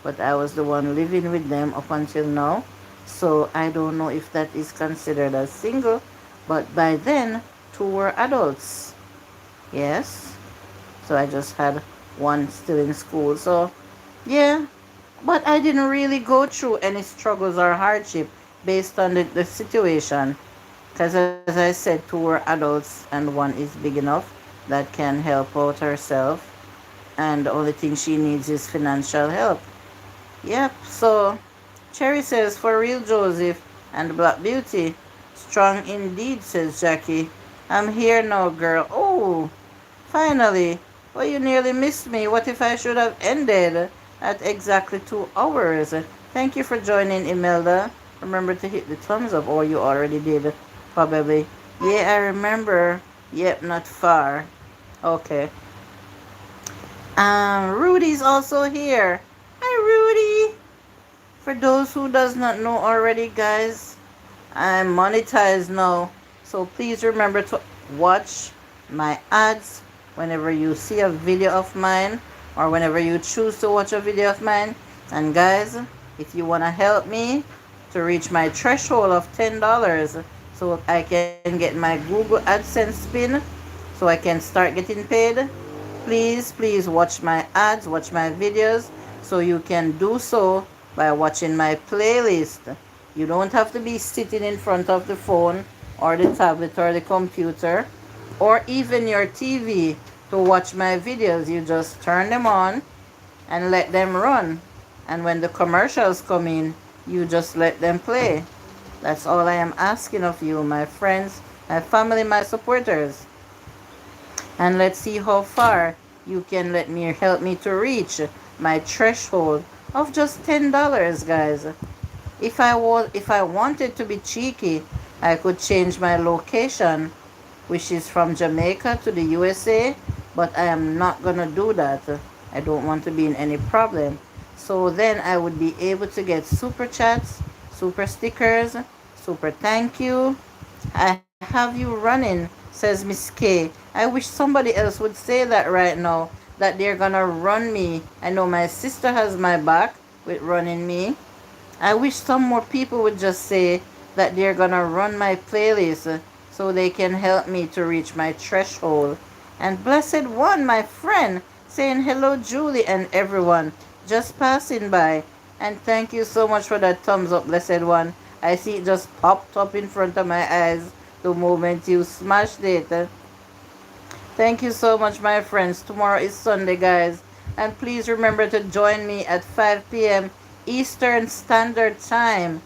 But I was the one living with them up until now. So I don't know if that is considered as single. But by then, two were adults. Yes. So I just had one still in school. So yeah, but I didn't really go through any struggles or hardship based on the situation. Because as I said, two were adults and one is big enough that can help out herself. And the only thing she needs is financial help. Yep, so Cherry says, for real, Joseph and Black Beauty. Strong indeed, says Jackie. I'm here now, girl. Oh, finally. Well, you nearly missed me. What if I should have ended at exactly 2 hours? Thank you for joining, Imelda. Remember to hit the thumbs up, or you already did, probably. Yeah, I remember. Yep, not far. Okay. Rudy's also here. Hi, Rudy. For those who does not know already, guys, I'm monetized now. So please remember to watch my ads whenever you see a video of mine or whenever you choose to watch a video of mine. And guys, if you want to help me to reach my threshold of $10 so I can get my Google AdSense spin so I can start getting paid, please watch my ads, watch my videos, so you can do so by watching my playlist. You don't have to be sitting in front of the phone or the tablet or the computer or even your TV to watch my videos. You just turn them on and let them run. And when the commercials come in, you just let them play. That's all I am asking of you, my friends, my family, my supporters. And let's see how far you can let me help me to reach my threshold of just $10, guys. If I wanted to be cheeky, I could change my location, which is from Jamaica to the USA, but I am not gonna do that. I don't want to be in any problem. So then I would be able to get super chats, super stickers, super thank you. I have you running, says Miss K. I wish somebody else would say that right now, that they're gonna run me. I know my sister has my back with running me. I wish some more people would just say that they're gonna run my playlist so they can help me to reach my threshold. And Blessed One, my friend, saying hello, Julie, and everyone just passing by. And thank you so much for that thumbs up, Blessed One. I see it just popped up in front of my eyes the moment you smashed it. Thank you so much, my friends. Tomorrow is Sunday, guys. And please remember to join me at 5 p.m. Eastern Standard Time,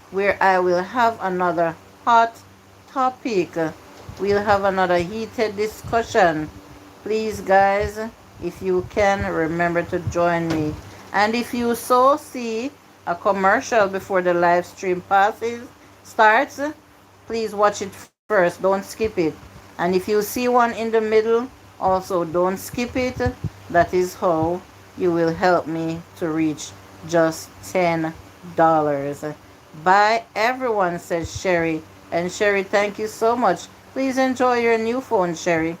where I will have another hot topic. We'll have another heated discussion. Please, guys, if you can, remember to join me. And if you so see a commercial before the live stream starts, please watch it first. Don't skip it. And if you see one in the middle, also don't skip it. That is how you will help me to reach just $10. Bye, everyone, says Sherry. And Sherry, thank you so much. Please enjoy your new phone, Sherry.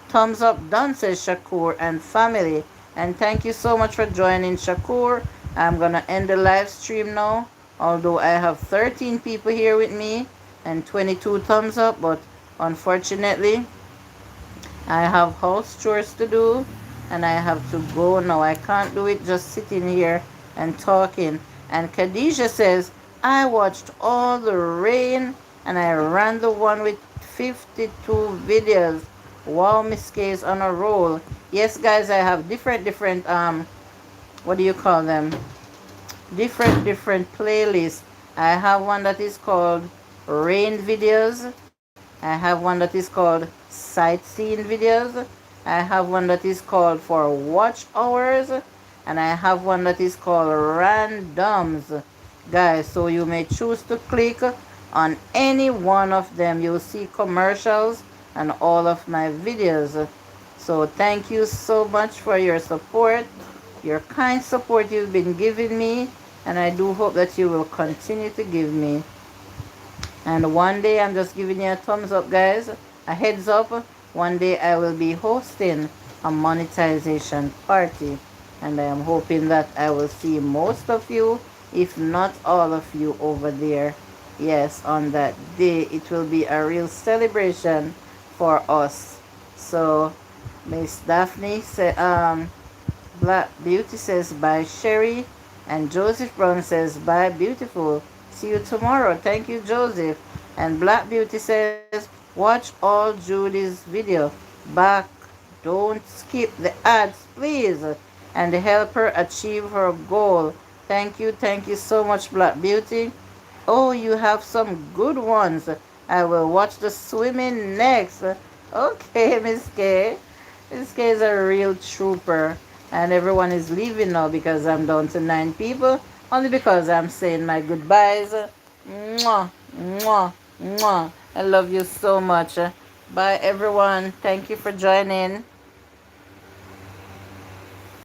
Thumbs up done, says Shakur and family. And thank you so much for joining, Shakur. I'm going to end the live stream now. Although I have 13 people here with me and 22 thumbs up. But unfortunately, I have house chores to do. And I have to go now. I can't do it just sitting here and talking. And Khadijah says, I watched all the rain and I ran the one with 52 videos. Wow, Miss K is on a roll. Yes, guys, I have different what do you call them? Different playlists. I have one that is called rain videos. I have one that is called sightseeing videos. I have one that is called for watch hours. And I have one that is called randoms. Guys, so you may choose to click on any one of them. You'll see commercials and all of my videos. So thank you so much for your support, your kind support you've been giving me, and I do hope that you will continue to give me. And one day, I'm just giving you a thumbs up, guys, a heads up, one day I will be hosting a monetization party, and I am hoping that I will see most of you, if not all of you, over there. Yes, on that day it will be a real celebration for us. So Miss Daphne Black Beauty says bye Sherry, and Joseph Brown says bye beautiful. See you tomorrow. Thank you, Joseph. And Black Beauty says watch all Julie's video. Back. Don't skip the ads, please. And help her achieve her goal. Thank you so much, Black Beauty. Oh, you have some good ones. I will watch the swimming next. Okay, Miss K. Miss K is a real trooper. And everyone is leaving now because I'm down to 9 people. Only because I'm saying my goodbyes. Mwah, mwah, mwah. I love you so much. Bye, everyone. Thank you for joining.